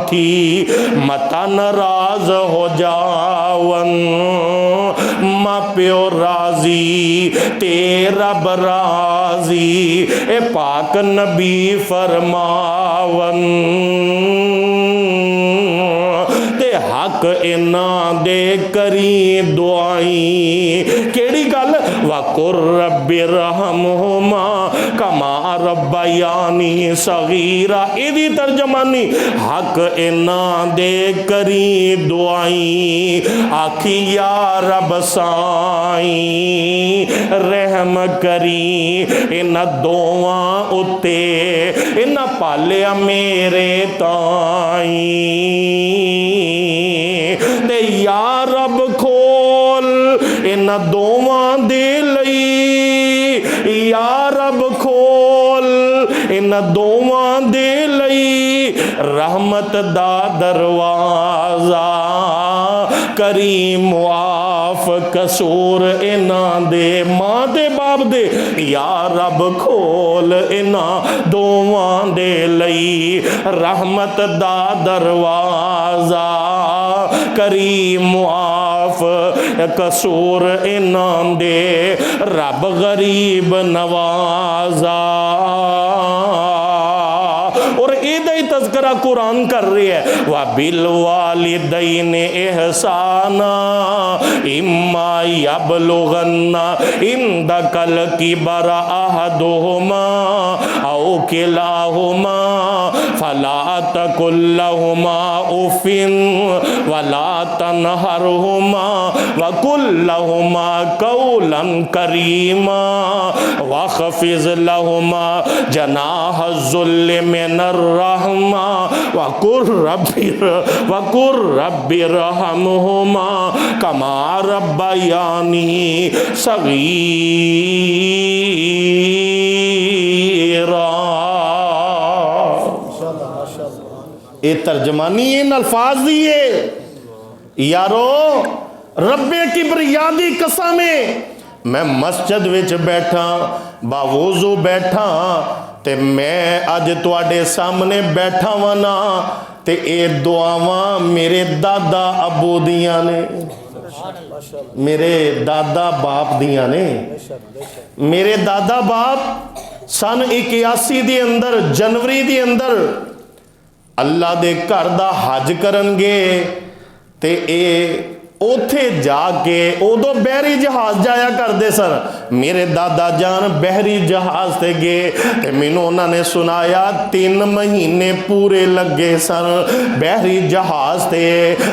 थी, मता नाराज हो जावन मां प्यो राजी ते रब राजी। ए पाक नबी फरमावन ते हक इना दे करी दुआई। केड़ी गल? वकुर रब्बि रहमहुमा कमा रब्बयानी सगीरा। इहदी तर्जमानी हक इना दे करी दुआई। आखी या रब साई रहम करी इन्हां दोवां उत्ते, इन्हां पालिया मेरे ताई। ते या रब खोल इन्हां दोवां दे लई, या रब खोल इन्हां दोवां दे लई रहमत दा दरवाजा। करी मुआफ कसूर इन्हां दे, मां ते बाप दे। या रब खोल इन्हां दोवां दे लई रहमत दा दरवाजा। करी मुआफ कसूर इन्हां दे रब गरीब नवाजा। और इहदा ही तज़किरा कुरान कर रही है, वा बिल वालिदैन एहसाना इम्मा यबलुगन्ना इंदकल किबरा अहदुहुमा औ किलाहुमा फला तकुल लहुमा उफिन वला तनहरहुमा वकुल लहुमा कौलन करीमा वखफिज लहुमा जनाह ज़ुल्ल मिनर रहमा वकुर रब्बि रहमहुमा कमा रब्बयानी सगीरा। ये तर्जमानी इन अल्फाज दी है यारो। रब्बे किबरिया दी कसम है, मैं मस्जिद विच बैठा बावुजू बैठा ते मैं अज तुहाडे सामने बैठा वां ना ते ये दुआवां मेरे दादा अबू दियां ने, मेरे दादा बाप दियां ने। मेरे दादा बाप सन 81 दे अंदर जनवरी दे अंदर अल्लाह दे घर दा हज करनगे ते ए उथे जाके उदों बहरी जहाज जाया करते सन। मेरे दादा जान बहरी जहाज से गए ते मैनू उन्होंने सुनाया 3 महीने पूरे लगे सन बहरी जहाज से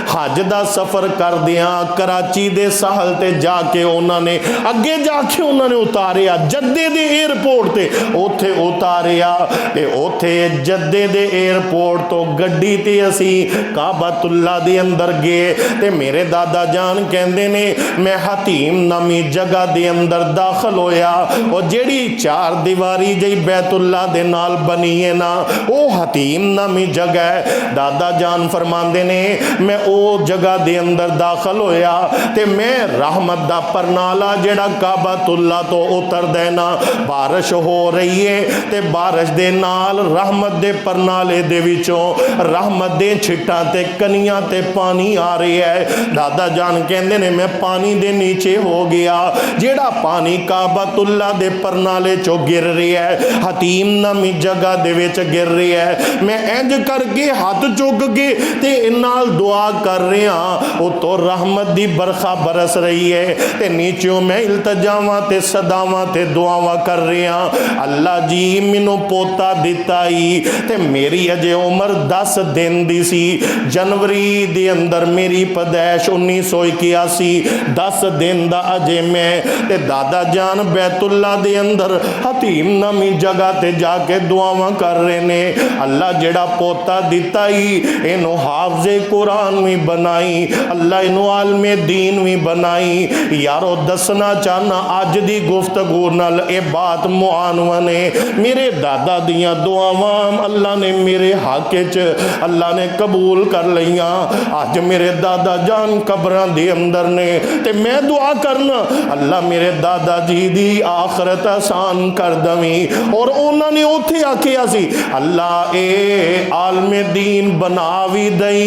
हज का सफ़र करदियां। कराची दे साहल ते जाके उन्होंने अगे जाके उन्होंने उतारिया जद्दे दे एयरपोर्ट ते, उथे उतारिया ते उथे जद्दे दे एयरपोर्ट तो गड्डी ते असी काबतुल्ला दे अंदर गए ते मेरे दादा जान कहते ने मैं हतीम नामी जगह दे अंदर दाखिल होया। और जेड़ी 4 दीवारी जी बैतुल्ला दे नाल बनी है ना, वो हतीम नामी जगह है। दादा जान फरमाते ने मैं वो जगह दे अंदर दाखिल होया ते मैं रहमत दा परनाला जेड़ा काबतुल्ला तो उतर देना, बारिश हो रही है ते बारिश दे नाल रहमत दे परनाले दे विचों रहमत दे छिट्टां ते कनियां ते पानी आ रही है। दादा जान कहते ने मैं पानी दे नीचे हो गया, जेड़ा पानी काबतुल्ला दे परनाले चो गिर रही है, हतीम नामी जगह दे विच गिर रही है। मैं इंज करके हाथ चुक के ते नाल दुआ कर रहा, उतो रहमत दी बरखा बरस रही है ते नीचों मैं इल्तजावां ते सदावां ते दुआवां कर रहा। अल्लाह जी मैनू पोता दिता ही ते मेरी अजे उम्र 10 दिन दी सी। जनवरी दे अंदर मेरी पैदाइश 1981, 10 दिन दा अजे मैं ते दादा जान बैतुल्ला दे अंदर हतीम नामी जगह ते जाके दुआवां कर रहे ने। अल्लाह जेड़ा पोता दिता ही इनू हाफजे कुरान भी बनाई, अल्लाह इनू आलमे दीन भी बनाई। यारो दसना चाहना अज दी गुफ्तगू नाल ए बात मुआनवन है। मेरे दादा दियां दुआवां अल्लाह ने मेरे हक च अल्लाह ने कबूल कर लियां। अज मेरे दादा जान कब्रां दे अंदर ने ते मैं दुआ करना अल्लाह मेरे दादा जी दी आखरत आसान कर दवी। और उन्होंने उत्थे आखिया सी अल्लाह ए आलमे दीन बना भी दई,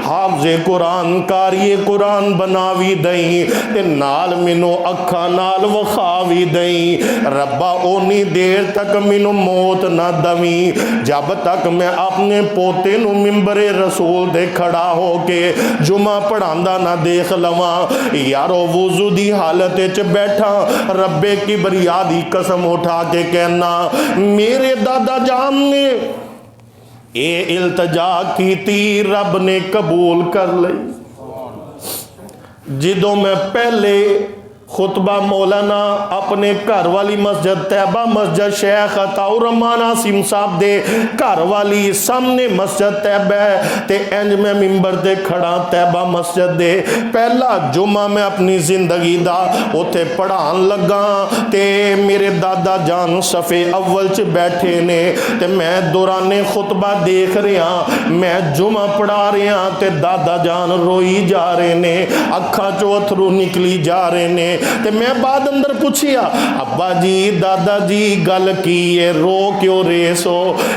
हाफजे कुरान कारिए कुरान बना भी दई ते नाल मैनू अखा नाल वखा भी दई। रब्बा ओनी देर तक मैनू मौत ना दवी जब तक मैं अपने पोते नू मिंबरे रसूल दे खड़ा हो के जुमा पढ़ांदा ना देख लवां। यारो वुजू दी हालत च बैठा रब्बे की बरिया दी कसम उठा के कहना मेरे दादा जान ने ये इल्तजा की थी रब ने कबूल कर ली। जिदों मैं पहले खुतबा मौलाना अपने घर वाली मस्जिद तैयबा मस्जिद शेख अताउर रहमान आसिम साहब दे घर वाली सामने मस्जिद तैयबा है ते इंज मैं मिंबर ते खड़ा तैयबा मस्जिद दे पहला जुमा मैं अपनी जिंदगी दा उत्थे पढ़ान लगा ते मेरे दादा जान सफ़े अव्वल च बैठे ने ते मैं दौराने खुतबा देख रहा मैं जुमा पढ़ा रहा ते दादा जान रोई जा रहे ने अखा चो अथरू निकली जा रहे ने ते मैं बाद अंदर पूछिया अब्बा जी दादा जी गल की है रो क्यों रहे सो।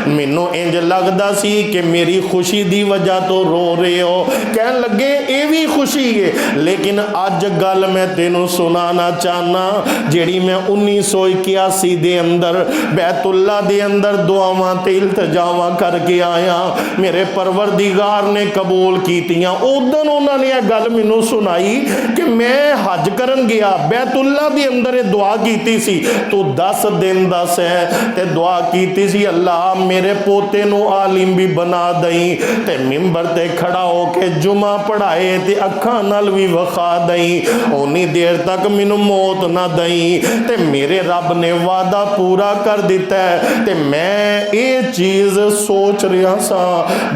मैनू इंज लगता सी कि मेरी खुशी दी वजह तो रो रहे हो। कह लगे ये भी खुशी है लेकिन अज गल मैं तेनों सुनाना चाहना जिहड़ी मैं 1981 दे अंदर बैतुल्ला दे अंदर दुआवां ते इल्तजावां करके आया मेरे परवरदिगार ने कबूल कीतियां। उदन उन्होंने यह गल मैनू सुनाई कि मैं हज करन गया बैतुल्ला दे अंदर दुआ कीती सी तू 10 दिन दस है ते दुआ कीती सी अल्लाह मेरे पोते नू आलिम भी बना दई ते मिंबर ते खड़ा होके जुमा पढ़ाए ते अखां नाल भी वखा दई उन्नी देर तक मैनू मौत ना दई। ते मेरे रब ने वादा पूरा कर दिता है ते मैं ये चीज़ सोच रहा सा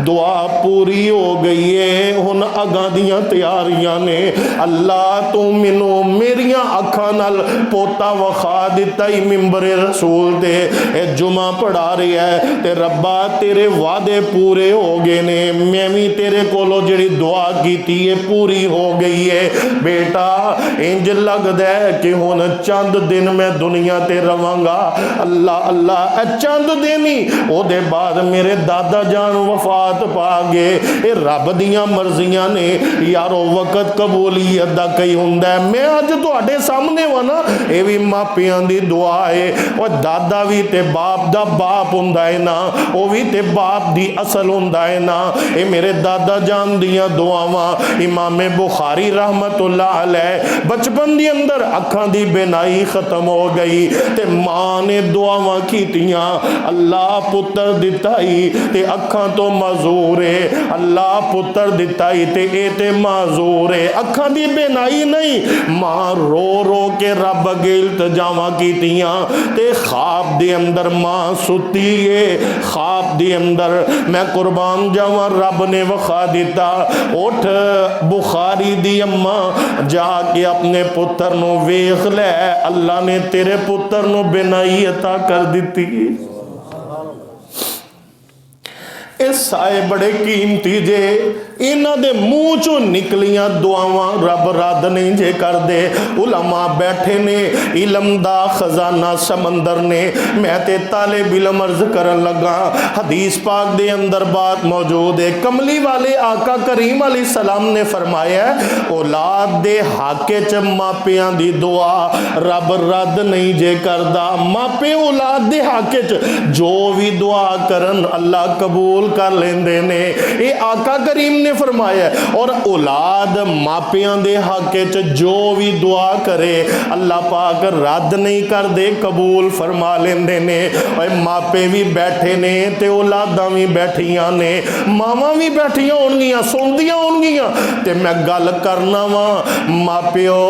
दुआ पूरी हो गई है हुण अगां दियां तैयारियां ने। अल्लाह तू मैनू मेरियां अखां नाल पोता वखा दिता ही मिंबरे रसूल ते जुमा पढ़ा रहा है ते रब्बा तेरे वादे पूरे हो गए ने मैं भी तेरे कोलों जिहड़ी दुआ कीती है पूरी हो गई है। बेटा इंज लगदा है कि हुण चंद दिन मैं दुनिया ते रवांगा अल्लाह अल्लाह चंद दिन ही ओदे बाद मेरे दादा जान वफात पा गए। ये रब दियां मर्जियां ने यारो वक्त कबूलियत दा कई हुंदा है। मैं अज तुहाडे सामने वा ना ये भी मापियां दी दुआ है और दादा भी ते बाप दा बाप हुंदा है ना वो भी ते बाप दी असल हुंदा है ना। ये मेरे दादा जान दियां दुआवां इमामे बुखारी रहमतुल्लाह अलैह बचपन दी अंदर अखां दी बेनाई खत्म हो गई ते मां ने दुआवां कीतियां अल्लाह पुत्र दिता ही ते अखां तो माजूर है अल्लाह पुत्र दिता ही ते ए ते माजूर है अखां दी बेनाई नहीं मां रो रो के रब अगे इल्तजावां कीतियां ते ख्वाब दे अंदर मां सुती है ख्वाब दे अंदर मैं कुर्बान जावां रब ने वखा दिता उठ बुखारी दी अम्मा जाके अपने पुत्र नू वेख लै अल्लाह ने तेरे पुत्र नू बेनाई अता कर दी। साए बड़े कीमती जे इन्हां दे मुंह चों निकलियां दुआवां रब रद्द नहीं जे कर दे। उलमा बैठे ने इलम दा खजाना समंदर ने मैं ते तालिब इल्म अर्ज करन लगा हदीस पाक दे अंदर बात मौजूद है कमली वाले आका करीम अलैहि सलाम ने फरमाया औलाद दे हाके च मापियां दी दुआ रब रद्द नहीं जे करदा। मापे औलाद दे हाके च जो भी दुआ करन अल्लाह कबूल कर लेंदे ने ये आका करीम ने फरमाया। और औलाद मापियां दे हक च जो भी दुआ करे अल्लाह पाक रद्द नहीं करदे कबूल फरमा लेंदे ने। और मापे भी बैठे ने ते औलादां भी बैठियां ने मावां भी बैठियां होणगियां सुनदियां होणगियां ते मैं गल करना वा मापिओ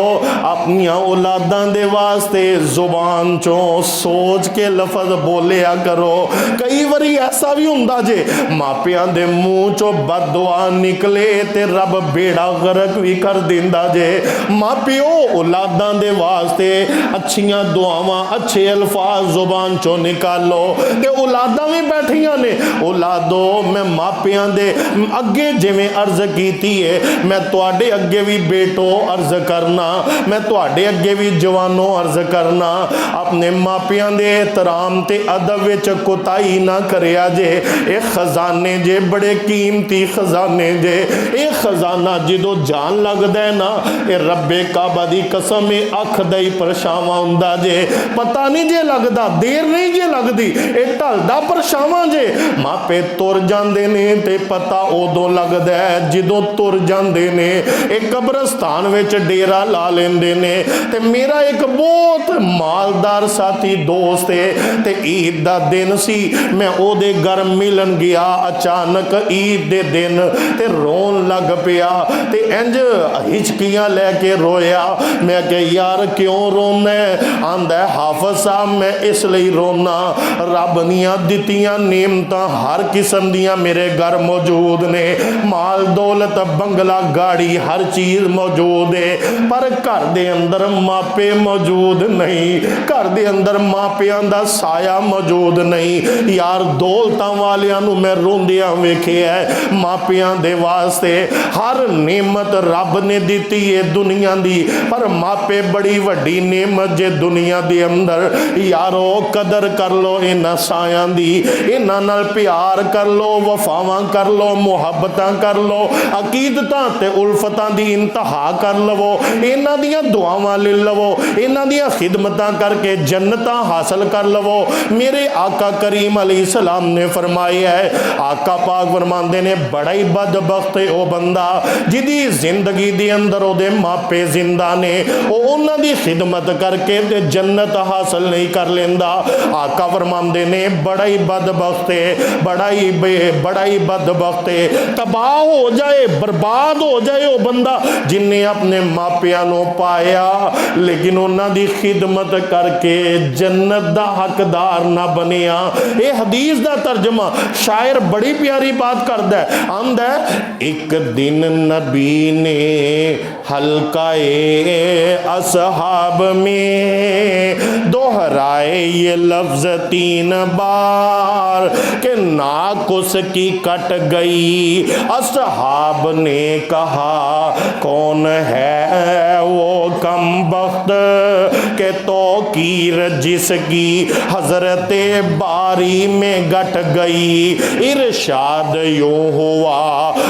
अपनियां औलादां दे वास्ते जुबान चों सोच के लफज बोलिया करो। कई बारी ऐसा भी हुंदा जे मापियां दे मुंह चो बददुआ निकले ते रब बेड़ा गर्क भी कर दिंदा जे। मापियो औलादां दे वास्ते अच्छियां दुआवां अच्छे अल्फाज जुबान चो निकालो ते औलादां भी बैठियां ने। औलादो मैं मापियां दे अगे जिवें अर्ज कीती है मैं तुहाडे अगे भी बेटो अर्ज करना, मैं तुहाडे अगे भी जवानों अर्ज करना, अपने मापियां दे एहतराम ते अदब विच कोताही ना करिया जे। ये खजाने जे बड़े कीमती खजाने जे। ये खजाना जो जान लगदा है ना ये रब्बे काबा दी कसम ये अख दा ही परछावां हुंदा जे। पता नहीं जे लगदा, देर नहीं जे लगदी, ये ढलदा परछावां जे। मापे तुर जांदे ने ते पता उदों लगदा है जदों तुर जांदे ने। एक कब्रस्तान विच डेरा ला लेंदे ने ते मेरा एक बहुत मालदार साथी दोस्त है ते ईद दा दिन सी मैं ओदे घर मिलन गया। अचानक ईद दे दिन ते रोन लग पिया ते इंज हिचकियां लैके रोया। मैं कहा यार क्यों रोना है? आंदा हाफिज साहब मैं इसलिए रोना रब दियां दित्तियां नेमतां हर किस्म दियां मेरे घर मौजूद ने, माल दौलत बंगला गाड़ी हर चीज मौजूद है, पर घर दे अंदर मापे मौजूद नहीं, घर दे अंदर मापियां दा साया मौजूद नहीं। यार दौलतां वालियां नूं मैं रोंदियां वेखिया है। मापियां दे वास्ते हर नेमत रब ने दिती है दुनिया दी, पर मापे बड़ी वड्डी नेमत जे दुनिया दे अंदर। यारो कदर कर लो इन्हां सायां दी, इन्हां नाल प्यार कर लो, वफावां कर लो, मुहब्बतां कर लो, अकीदतां ते उल्फतां दी इंतहा कर लवो, इन्हां दियां दुआवां ले लवो, इन्हां दियां खिदमतां करके जन्नतां हासिल कर लवो। मेरे आका करीम अलैहिस्सलाम ने फरमाया है, आका पाक फरमांदे ने बड़ा ही बदबख्त है ओ बंदा जिदी जिंदगी दे अंदर ओदे मापे जिंदा ने, उन्हां दी खिदमत करके ते जन्नत हासिल नहीं कर लेंदा। आका फरमांदे ने बड़ा ही बदबख्त है, बड़ा ही बदबख्त है, तबाह हो जाए, बर्बाद हो जाए ओ बंदा जिन्हें अपने मापियां नूं पाया लेकिन उन्हां दी खिदमत करके जन्नत दा हकदार ना बनिया। ये हदीस दा तर्जमा शायर बड़ी प्यारी बात करदा है, आंदा है एक दिन नबी ने हल्काए असहाब में दोहराए ये लफ्ज 3 बार के नाक उसकी कट गई। असहाब ने कहा कौन है वो कमबख्त के तौकीर जिसकी हजरते बारी में गट गई। इरशाद यूं हुआ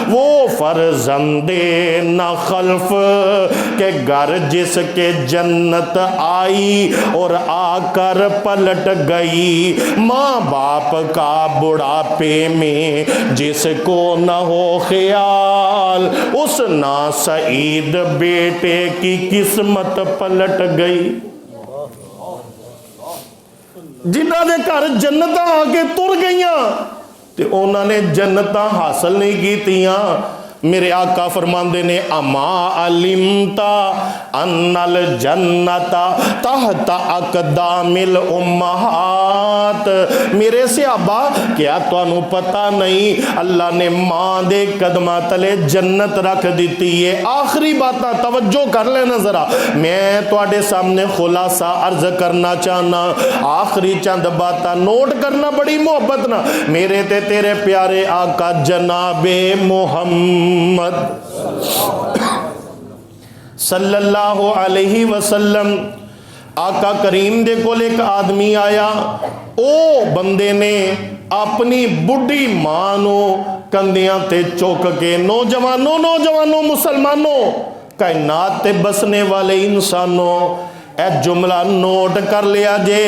वो फर्जंदे न खल्फ के घर जिसके जन्नत आई और आकर पलट गई। माँ बाप का बुढ़ापे में जिसको न हो ख्याल उस ना सईद बेटे की किस्मत पलट गई। जिन्हां दे घर जन्नतां आके तुर गईयां ते उन्होंने जन्नतां हासिल नहीं कीतियां। मेरे आका फरमांदे ने अमा अलिमता अन्नल जन्नता तहत अकदामिल उम्महात। मेरे सहाबा क्या तुहानू पता नहीं अल्लाह ने मां दे कदमां तले जन्नत रख दी है। आखिरी बातां तवज्जो कर लेना जरा, मैं तुहाडे सामने खुलासा अर्ज करना चाहना। आखिरी चंद बातां नोट करना बड़ी मोहब्बत ना। मेरे ते तेरे प्यारे आका जनाबे मोहम्मद सल्लल्लाहु अलैहि वसल्लम आका करीम दे कोल एक आदमी आया। ओ बंदे ने अपनी बुढ़ी मां नू कंधियां ते चुक के नौजवानों मुसलमानों कायनात ते बसने वाले इंसानों ए जुमला नोट कर लिया जे।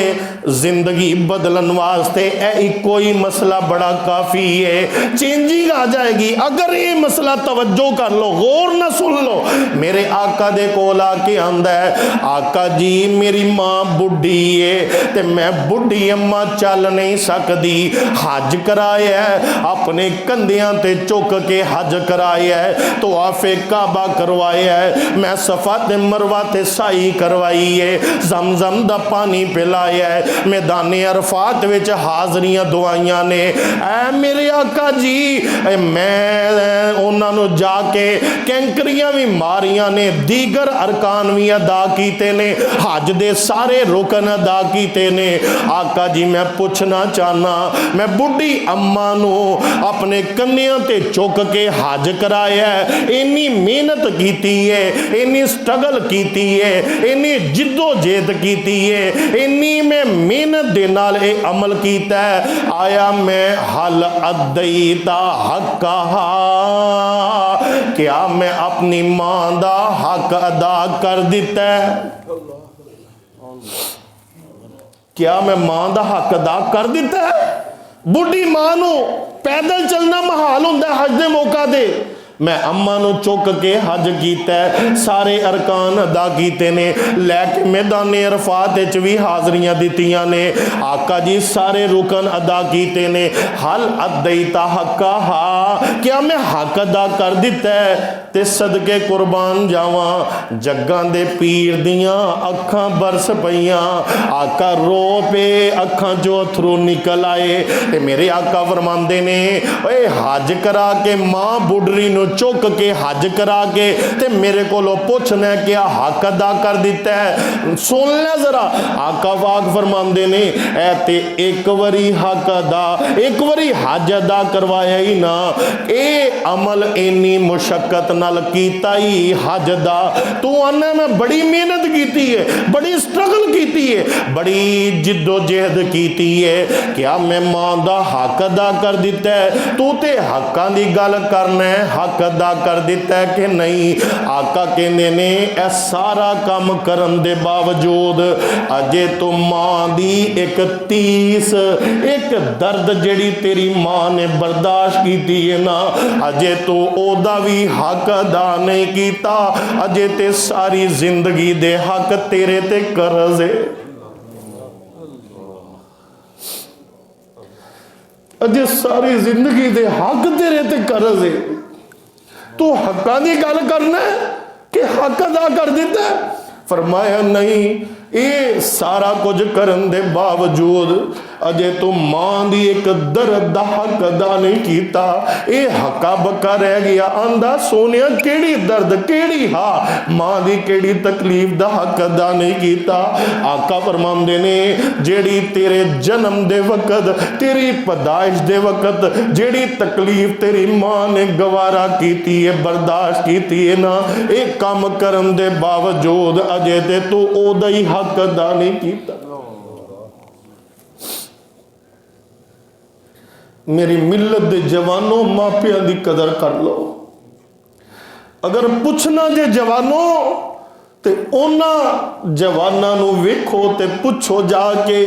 जिंदगी बदलन वास्ते इको ही मसला बड़ा काफ़ी है, चेंजिंग आ जाएगी अगर ये मसला तवज्जो कर लो, गौर न सुन लो। मेरे आका दे कोल आके आंदा है आका जी मेरी मां बुढ़ी है ते मैं बुढ़ी अम्मा चल नहीं सकती, हज कराया है अपने कंधियां ते चुक के हज कराया है, तो आफे काबा करवाया है, मैं सफा ते मरवा ते साई करवाई है, जमजम दा पानी पिलाया है, मैदाने अरफात विच हाज़रियां दुआइयां ने। ऐ मेरे आका जी मैं उन्होंने जाके कैंकरियां भी मारियां ने, दीगर अरकान भी अदा कीते ने, हज दे सारे रुकन अदा कीते ने। आका जी मैं पूछना चाहना, मैं बुढ़ी अम्मा नू अपने कन्या ते चुक के हज कराया, इन्नी मेहनत की है, इन्नी स्ट्रगल की है, इन्नी जिद्दोजहद की है, इन्नी मैं मेहनत दे नाल ए अमल किया है। आया मैं हल अदईता हक़हा, क्या मैं अपनी मां दा हक अदा कर दिता है? क्या मैं मां दा हक अदा कर दिता है? बुढ़ी मां नू पैदल चलना महाल हुंदा हज दे मौका दे, मैं अम्मा नू चुक के हज किया, सारे अरकान अदा किए ने, लैके मैदाने अरफात भी हाज़रियां दित्तियां ने। आका जी सारे रुकन अदा किए ने। हल अदईता हक़हा, क्या मैं हक अदा कर दिता है? ते सदके कुर्बान जावां, जग्गां दे पीर दियां अखां बरस पईयां, आका रो पे अखां चो अथरू निकल आए। ते मेरे आका फरमांदे ने, ओए हज करा के मां बुढ़री नू चुक के हज करा के ते मेरे को पूछना क्या हक अदा कर दिता है? सुन ले जरा, आका पाक फरमांदे ने, ऐ ते एक बारी हक अदा, एक बारी हज अदा करवाया ही ना, ए अमल इन्नी मुशक्कत नाल कीता ही हज दा। तू आना मैं बड़ी मेहनत की है, बड़ी स्ट्रगल की है, बड़ी जिद्दोजहद की है, क्या मैं मां दा हक अदा कर दिता है? तू ते हक्कां दी गल करना है, हक अदा कर दिता है कि नहीं? आका कहंदे ने, ए सारा काम करन दे बावजूद अजे तो मां दी एक तीस, एक दर्द जेड़ी तेरी मां ने बर्दाश्त की है ना, अजे तो ओदा भी हक अदा नहीं कीता, अजे ते सारी जिंदगी दे हक तेरे ते कर्ज है, अजे सारी जिंदगी दे हक तेरे ते कर्ज है। तू हक्कां दी गल करना है कि हक अदा कर दिता है? फरमाया नहीं, ये सारा कुछ करन दे बावजूद अजे तू मां दी एक दर्द दा हक अदा नहीं कीता, ये हक्का बक्का रह गया। आंदा सोनिया केड़ी दर्द, केड़ी हा मां दी केड़ी तकलीफ दा हक अदा नहीं कीता? आका फरमांदे ने, जेड़ी तेरे जन्म दे वक्त, तेरी पैदाइश दे वक्त जेड़ी तकलीफ तेरी मां ने गवारा कीती है, बर्दाश्त कीती है ना, एक काम करन दे बावजूद अजे ते तू ओदा ही हक अदा नहीं कीता। मेरी मिलत दे जवानों, मापियां दी कदर कर लो। अगर पूछना जे जवानों ते उन्हां जवानां नू वेखो ते पुछो जाके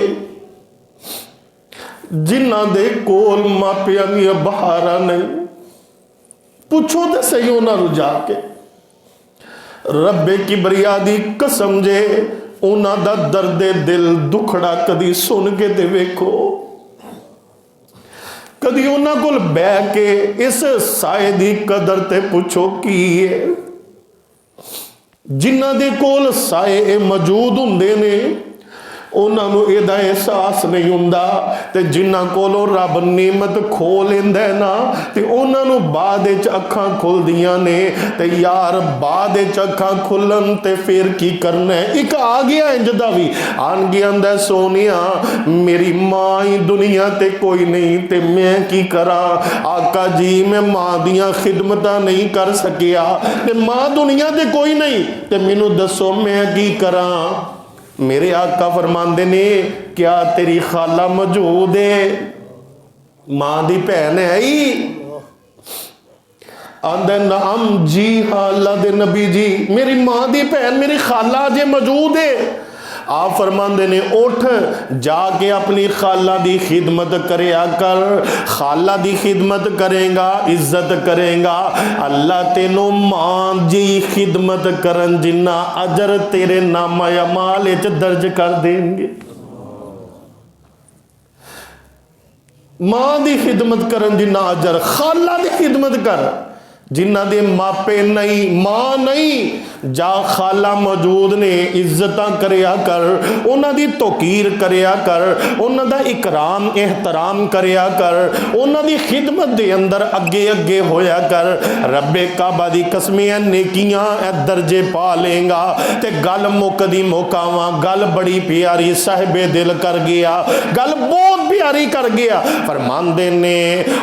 जिन्हां दे कोल मापियां दी बहारा नहीं, पुछो ते सही उन्हां नू जाके। रब्बे किबरिया दी कसम जे उन्हां दा दर्दे दिल दुखड़ा कदी सुन के ते वेखो, कदी उन्हां कोल बह के इस साए दी कदर ते पुछो की है। जिन्हां दे कोल साए मौजूद हुंदे ने उन्हां नूं इहदा एहसास नहीं हुंदा, ते जिन्हां कोलों रब नेमत खो लैंदा है ना, ते उन्हां नूं बाद विच अखां खुलदियां ने। ते यार बाद विच अखां खुलन ते फिर की करना है? एक आ गया इंज दा भी आन गया आंदा, सोनिया मेरी मां ही दुनिया ते कोई नहीं ते मैं की करा? आका जी मैं मां दियां खिदमतां नहीं कर सकिया, ते मां दुनिया ते कोई नहीं, ते मैनू दसो मैं की करा? मेरे आका फरमांदे ने, क्या तेरी खाला मौजूद है? मां दी भैन है ही? आंदे नाम जी हाँ अल्लाह दे नबी जी, मेरी मां दी भैन मेरी खाला जे मौजूद है। आप फरमांदे ने, उठ जाके अपनी खाला दी खिदमत करया कर। खाला दी खिदमत करेगा इज्जत करेगा, अल्लाह तेनों मां जी खिदमत करन जिन्ना अजर तेरे नामा अमाल विच दर्ज कर देंगे। मां दी खिदमत करन जिन्ना अजर, खाला दी खिदमत कर। जिन्हां दे मापे नहीं, मां नहीं, जा खाला मौजूद ने, इज्जत करया कर, उन्हां दी तौकीर करया कर, उन्हां दा इकराम एहतराम करया कर, उन्हां दी खिदमत दे अंदर अगे अगे होया कर। रब्बे काबा दी कसमियां नेकियां ए दर्जे पा लेगा। ते गल मुकदी मुकावा, गल बड़ी प्यारी साहिबे दिल कर गया, गल बहुत प्यारी कर गया। फरमांदे ने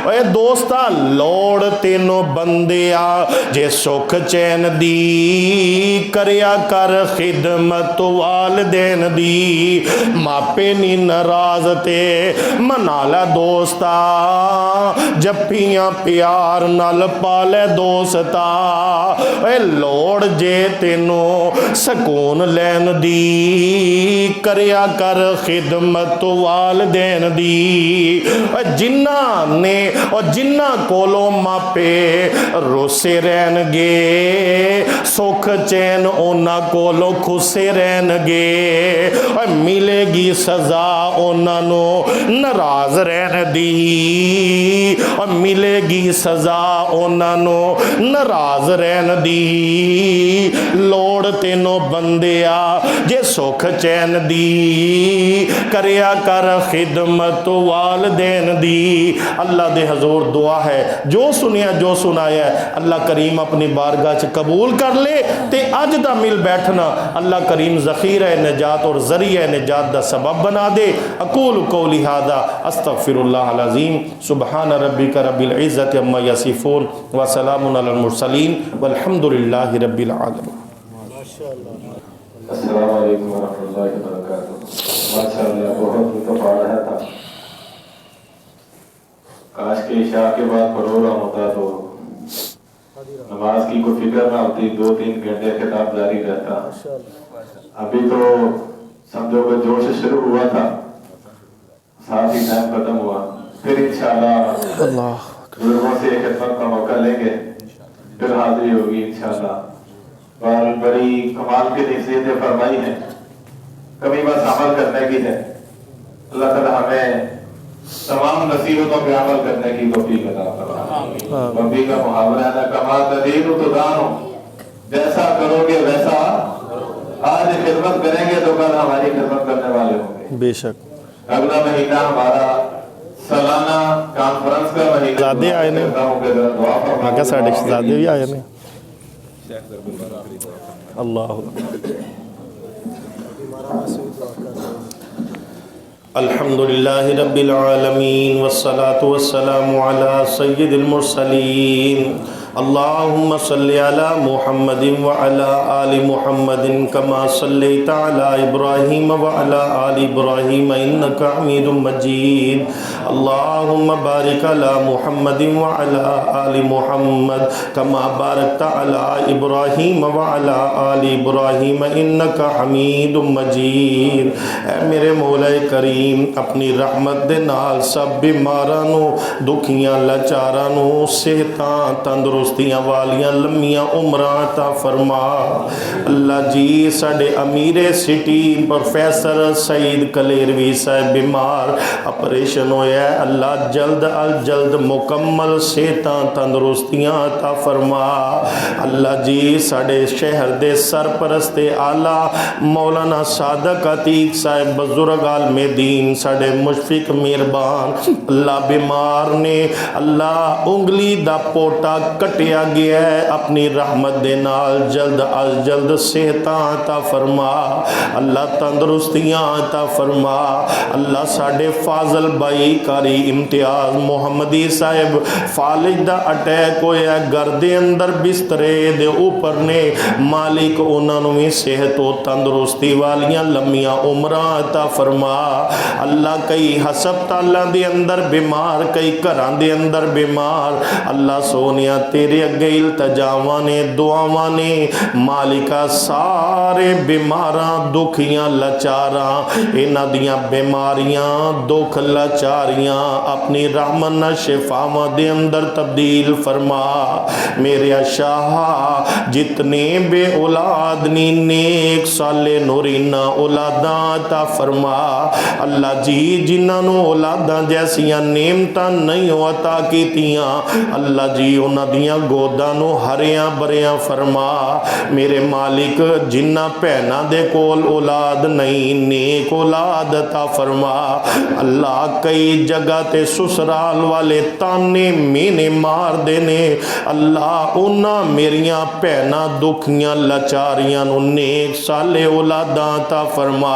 ओए दोस्ता लोड़ तेनों बंदिया, जे सुख चैन दी करया कर खिदमत वालिदैन दी, मापे नी नाराज ते मना ला दोस्ता, जप्पियां प्यार नाल पाले दोस्ता। ए लोड़ जे तेनों सकून लैन दी, करया कर खिदमत वालिदैन दी। जिन्ना ने और जिन्ना कोलों मापे रोसे रहनगे, सुख चैन उन्हां कोलों खुसे रहनगे। मिलेगी सजा उन्हां नूं नाराज रहन दी, और मिलेगी सजा उन्हां नूं नाराज रहन दी। लोड़ तेनों बंदिया जे सुख चैन दी, करया कर खिदमत वालिदैन दी। अल्लाह दे हजूर दुआ है, जो सुनिया जो सुनाया अल्लाह करीम अपनी बारगाह च कबूल कर ले, ते अज दा मिल बैठना अल्लाह करीम ज़ख़ीरा निजात और ज़रिया निजात दा सबब बना दे। अकूल कौली हादा अस्तग़फिरुल्लाह अल अज़ीम। सुबहान रब्बिका रब्बिल इज़्ज़ति अम्मा यसिफ़ून व सलामुन अलल मुरसलीन वल्हम्दुलिल्लाहि रब्बिल आलमीन। अस्सलामु अलैकुम व रहमतुल्लाहि व बरकातुहू। माशाअल्लाह बहुत मुतफ़ा रहा था। काश के इशा के बाद प्रोग्राम होता तो नमाज की कोई फिक्र ना होती, 2-3 घंटे खिताब जारी रहता। अभी तो समझो कि जोश शुरू हुआ था, साथ ही टाइम खत्म हुआ। फिर इंशाअल्लाह बुजुर्गों से खिदमत का मौका लेंगे, फिर हाजिरी होगी इंशाअल्लाह। और बड़ी कमाल की नसीहतें फरमाई है, कभी बस अमल करने की है। अल्लाह ताला हमें तमाम नसीहतों पे अमल करने की तौफीक अता फरमाए। नबी का मुहावरा है ना, कमा तदीनु तुदानु, जैसा करोगे वैसा। आज खिदमत करेंगे तो कल हमारी खिदमत करने वाले होंगे बेशक। अगला महीना हमारा सालाना कॉन्फ्रेंस का महीना ज़ादे आए ने, आगे साढ़े ज़ादे भी आए ने। अल्लाह अल्हम्दुलिल्लाहि रब्बिल आलमीन वस्सलातु वस्सलामु अला सय्यिदिल मुरसलीन। अल्लाहुम्मा सल्लि अला मुहम्मदिन व अला आलि मुहम्मदिन कमा सल्लैता अला इब्राहीम व अला आलि इब्राहीम इन्नका हमीदुम मजीद। अल्लाहुम्मा बारिक अला मुहम्मदिन व अला आलि मुहम्मद कमा बारकता अला इब्राहीम व अला आलि इब्राहीम इन्नका हमीदुम मजीद। ऐ मेरे मौला करीम, अपनी रहमत दे नाल सब बीमारां नूं, दुखियां लाचारां नूं सेहतां तंदुरुस्तियां वालियां लम्मियां उम्रां अता फरमा। अल्लाह जी साडे अमीरे सिटी प्रोफेसर सईद कलेरवी साहब बीमार, ऑपरेशन होया, अल्लाह जल्द अल जल्द मुकम्मल सेहतां तंदुरुस्तियां अता फरमा। अल्लाह जी साडे शहर दे सरपरस्ते आला मौलाना सादक अतीक साहब बुजुर्ग आलमे दीन साडे मुशफिक मेहरबान, अल्लाह बीमार ने, अल्लाह उंगली दा पोटा कटिया गया है, अपनी रहमत दे नाल जल्द अज जल्द सेहतां अता फरमा। अल्लाह तंदुरुस्तियां अता फरमा। अल्लाह साडे फाजल भाई कारी इम्तियाज मोहम्मदी साहब फालिज दा अटैक होया, घर दे अंदर बिस्तरे दे ऊपर ने, मालिक उन्हां नूं भी सेहत और तंदुरुस्ती वालियां लम्मियां उम्रां अता फरमा। अल्लाह कई हस्पतालों दे अंदर बीमार, कई घरां दे अंदर बीमार, अल्लाह सोनिया तेरे अगे इल्तजावां ने, दुआवां ने, मालिका सारे बीमारां दुखियां लाचारां इन्हां दियां बीमारियां दुख लाचार सारियां अपनी रहमत नाल शिफावां दे अंदर तब्दील फरमा। मेरे शाह जितने बे औलाद नी नेक साले नूरीना औलादा अता फरमा। अल्लाह जी जिन्होंने औलादा जैसियां नेमतां नहीं अता कीतियां अल्लाह जी उन्हां दियां गोदां नूं हरियां भरियां फरमा। मेरे मालिक जिन्ना भैनां दे कोल औलाद नहीं नेक औलाद अता फरमा। अल्लाह कई जगह ते ससुराल वाले ताने मेने मार देने अल्लाह उन्हां मेरियां भैनां दुखियां लाचारियां नूं नेक साले औलादां अता फरमा।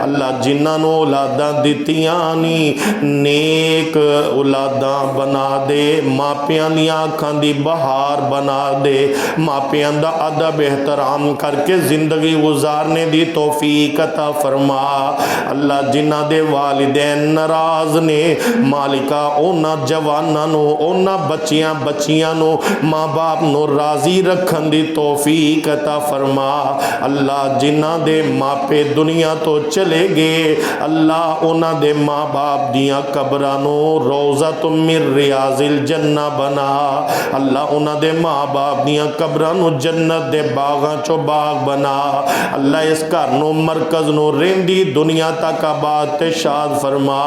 अल्लाह जिन्हां नूं औलादां दित्तियां नी नेक औलादां बना दे। मापियां दियां अखां दी बहार बना दे। मापियां दा अदब एहतराम करके जिंदगी गुजारने दी तौफीक अता फरमा। अल्लाह जिन्हां दे वालिदैन नाराज ने मालिका उन्हां जवानां नूं उन्हां बच्चियां नूं माँ बाप नूं राजी रखन दी तौफीक अता फरमा। अल्लाह जिन्हां दे मापे दुनिया तो चले गए अल्लाह उन्हां दे माँ बाप दियां कब्रां नूं रोज़ा मिन रियाज़िल जन्ना बना। अल्लाह उन्हां दे माँ बाप दियां कब्रां नूं जन्नत दे बागां चो बाग बना। अल्लाह इस घर नूं मरकज नूं रेंदी दुनिया तक आबाद ते शाद फरमा।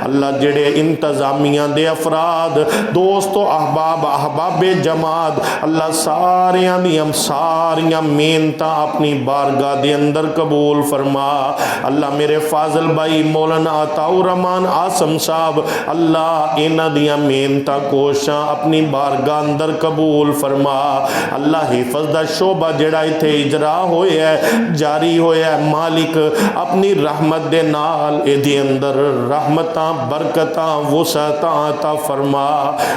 अल्लाह जेड़े इंतजामिया दे अफराद दोस्तों अहबाबे जमात अल्लाह सारियां दियां सारियां मेहनतां अपनी बारगाह दे अंदर कबूल फरमा। अल्लाह मेरे फाजल भाई मौलाना अताउर रहमान आसम साहब अल्लाह इन्हां दियां मेहनतां कोशां अपनी बारगाह अंदर कबूल फरमा। अल्लाह हिफज दा शोभा जेड़ा इत्थे इजरा होया जारी होया मालिक अपनी रहमत दे नाल इहदे अंदर रहमतां बरकतां वुसअतां अता फरमा।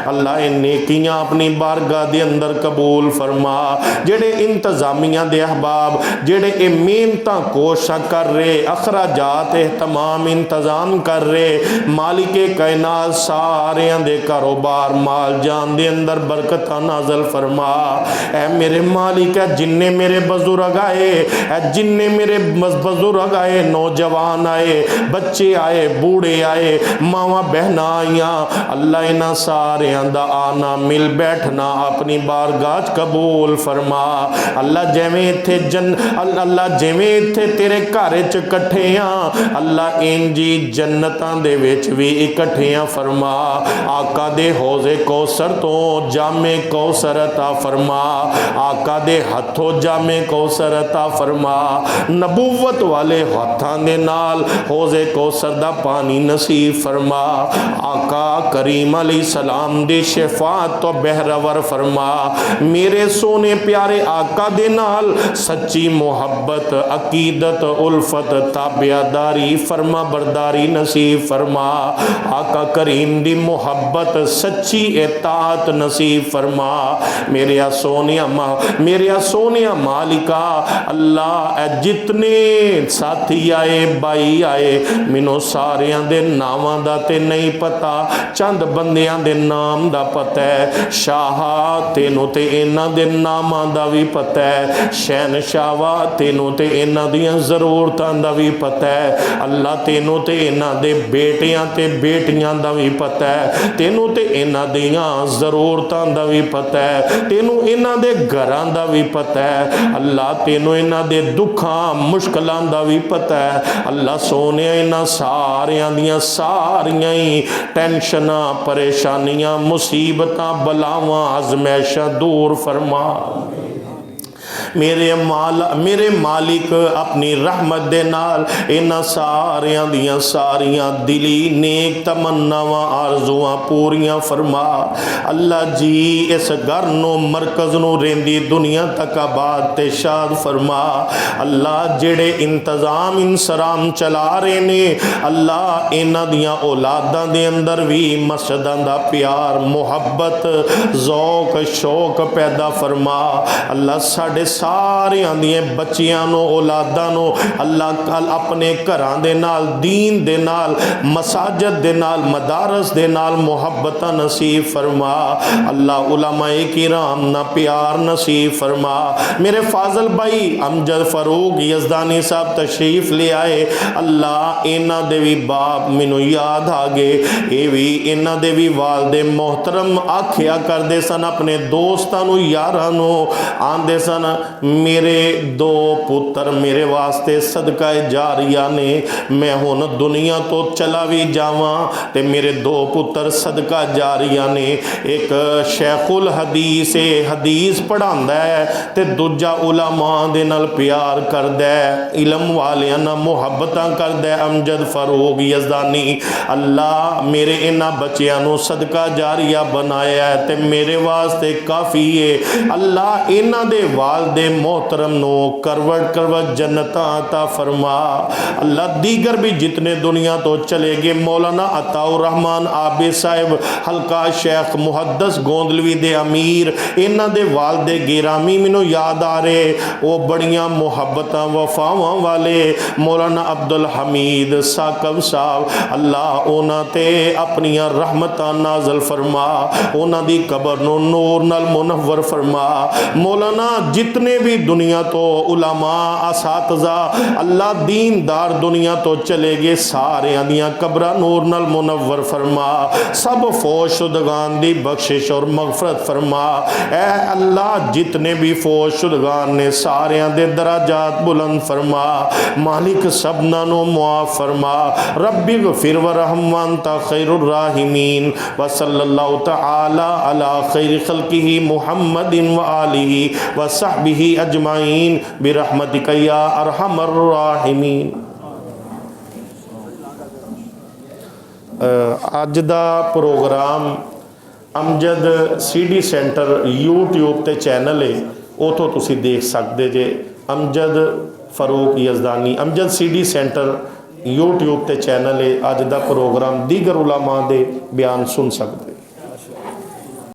अल्लाह इन नेकियां अपनी बारगाह दे अंदर कबूल फरमा। जेड़े इंतजामिया दे अहबाब जेड़े ए मेहनतां कोशां कर रहे अखराजात एहतमाम इंतजाम कर रहे मालिके कायनात सारियां दे कारोबार माल जान दे अंदर बरकतां नाज़िल फरमा। ऐ मेरे मालिक है जिन्ने मेरे बुजुर्ग आए जिन्ने मेरे बुजुर्ग आए नौजवान आए बच्चे आए बूढ़े आए मावां बहना आईयां अल्लाह इन्हां सारियां दा आना मिल बैठना अपनी बारगाह कबूल फरमा। अल्लाह जिवें इत्थे अल्लाह जिवें इत्थे तेरे घर च इकट्ठे हां अल्लाह इंजी जन्नतां दे विच भी इकट्ठे फरमा। आका दे हौज़े कौसर तो जामे कौसर अता फरमा। आका दे हथों जामे कौसर अता फरमा। नबूवत वाले हथां दे नाल हौज़े कौसर दा पानी नसीब फरमा। आका करीम अलैहि सलाम दी शफाअत तो बहरवर फरमा। मेरे सोने प्यारे आका दे नाल सच्ची मोहब्बत अकीदत उल्फत ताबियादारी फरमा बरदारी नसीब फरमा। आका करीम दी मोहब्बत सच्ची एतात नसीब फरमा। मेरे सोनिया मालिका अल्लाह जितने साथी आए भाई आए मैनू सारियां दे नावां दा ते नहीं पता चंद बंदियां दे नाम दा पता है। शाहा तेनू ते इन्हां दे नामां दा भी पता है। शहनशावा तेनू ते इन्हां दियां जरूरतां दा भी पता है। अल्लाह तेनू ते इन्हां दे बेटियां ते बेटियां दा भी पता है। तेनू ते इन्हां दियां जरूरतां दा भी पता है। तेनू इन्हां दे घरां दा भी पता है। अल्लाह तेनू इन्हां दे दुखां मुश्किलां दा भी पता है। अल्लाह सोने इन्हां सारियां दियां सारियां ही टेंशनां परेशानियां मुसीबतां बलावां आजमैशां दूर फरमा। मेरे मालिक अपनी रहमत दे नाल इन्हां सारियां दियां सारियां दिली नेक तमन्नावां आरजुआं पूरियां फरमा। अल्लाह जी इस घर नूं मरकज नूं रेंदी दुनिया तक आबाद ते शाद फरमा। अल्लाह जेड़े इंतजाम इंसराम चला रहे ने अल्लाह इन्हां दियां औलादां दे अंदर भी मस्जिदां दा प्यार मुहब्बत ज़ौक शौक पैदा फरमा। अल्लाह साडे सारियां दियां बच्चियां नूं औलादां नूं अल्लाह अपने घरां दे नाल दीन दे नाल मसाजिद दे नाल मदारस दे नाल मुहब्बतां नसीब फरमा। अल्लाह उलमाए किराम ना प्यार नसीब फरमा। मेरे फाजल भाई अमजद फरूक यजदानी साहब तशरीफ ले आए। अल्लाह इन्हां दे भी बाप मैनू याद आ गए, ये भी इन्हां दे भी वालदे मोहतरम आखिया करते सन अपने दोस्तां नू यारां नू, आंदे सन मेरे दो पुत्र मेरे वास्ते सदका जारिया ने, मैं हुण दुनिया तो चला भी जावां ते मेरे दो पुत्र सदका जारिया ने। एक शेखुल हदीस हदीस पढ़ांदा है ते दूजा उलमा दे नाल प्यार करदा है, इलम वालियां नाल मुहब्बतां करदा है अमजद फरूक यजदानी। अल्लाह मेरे इन्हां बच्चियां नू सदका जारिया बनाया है ते मेरे वास्ते काफ़ी है। अल्लाह इन्हां दे वालदे मोहतरम नू करवट करवट जन्नतां अता फरमा। अल्लाह दीगर भी जितने दुनिया तो चले गए, मौलाना अताउर रहमान आबिद साहिब हल्का शेख मुहद्दस गोंदलवी दे अमीर, इन्हां दे वालदे गिरामी मैनू याद आ रहे, वो बड़ियां मुहब्बतां वफावां वाले मौलाना अब्दुल हमीद साकब साहब। अल्लाह उन्हां ते अपनियां रहमतां नाज़िल फरमा, उन्हां दी कबर नू नूर नाल मुनव्वर फरमा। मौलाना जितने भी दुनिया तो उलमा असातिज़ा अल्लाह दीनदार दुनिया तो चले गए, सारियां दियां कब्रां नूर नाल मुनव्वर फरमा। सब फौज शुदगान दी बख्शिश और मगफरत फरमा। ऐ अल्लाह जितने भी फौज शुदगान ने सारियां दे दराजात बुलंद फरमा। मालिक सबना नो मुआफ फरमा। रब्बि गफिर वरहम वअंता खैरुर राहिमीन। व सल्लल्लाहु तआला अला खैरि खल्किही मुहम्मदिन व आलिही व सहबिही अजमाइन बिरहमतिका या अरहमर राहिमीन। अज दा programme Amjad CD centre YouTube ते चैनल है, उतों तुसी देख सकते जे। Amjad Farooq Yazdani Amjad CD centre YouTube ते चैनल है। अज दा प्रोग्राम दीगर उलमा दे बयान सुन सकते।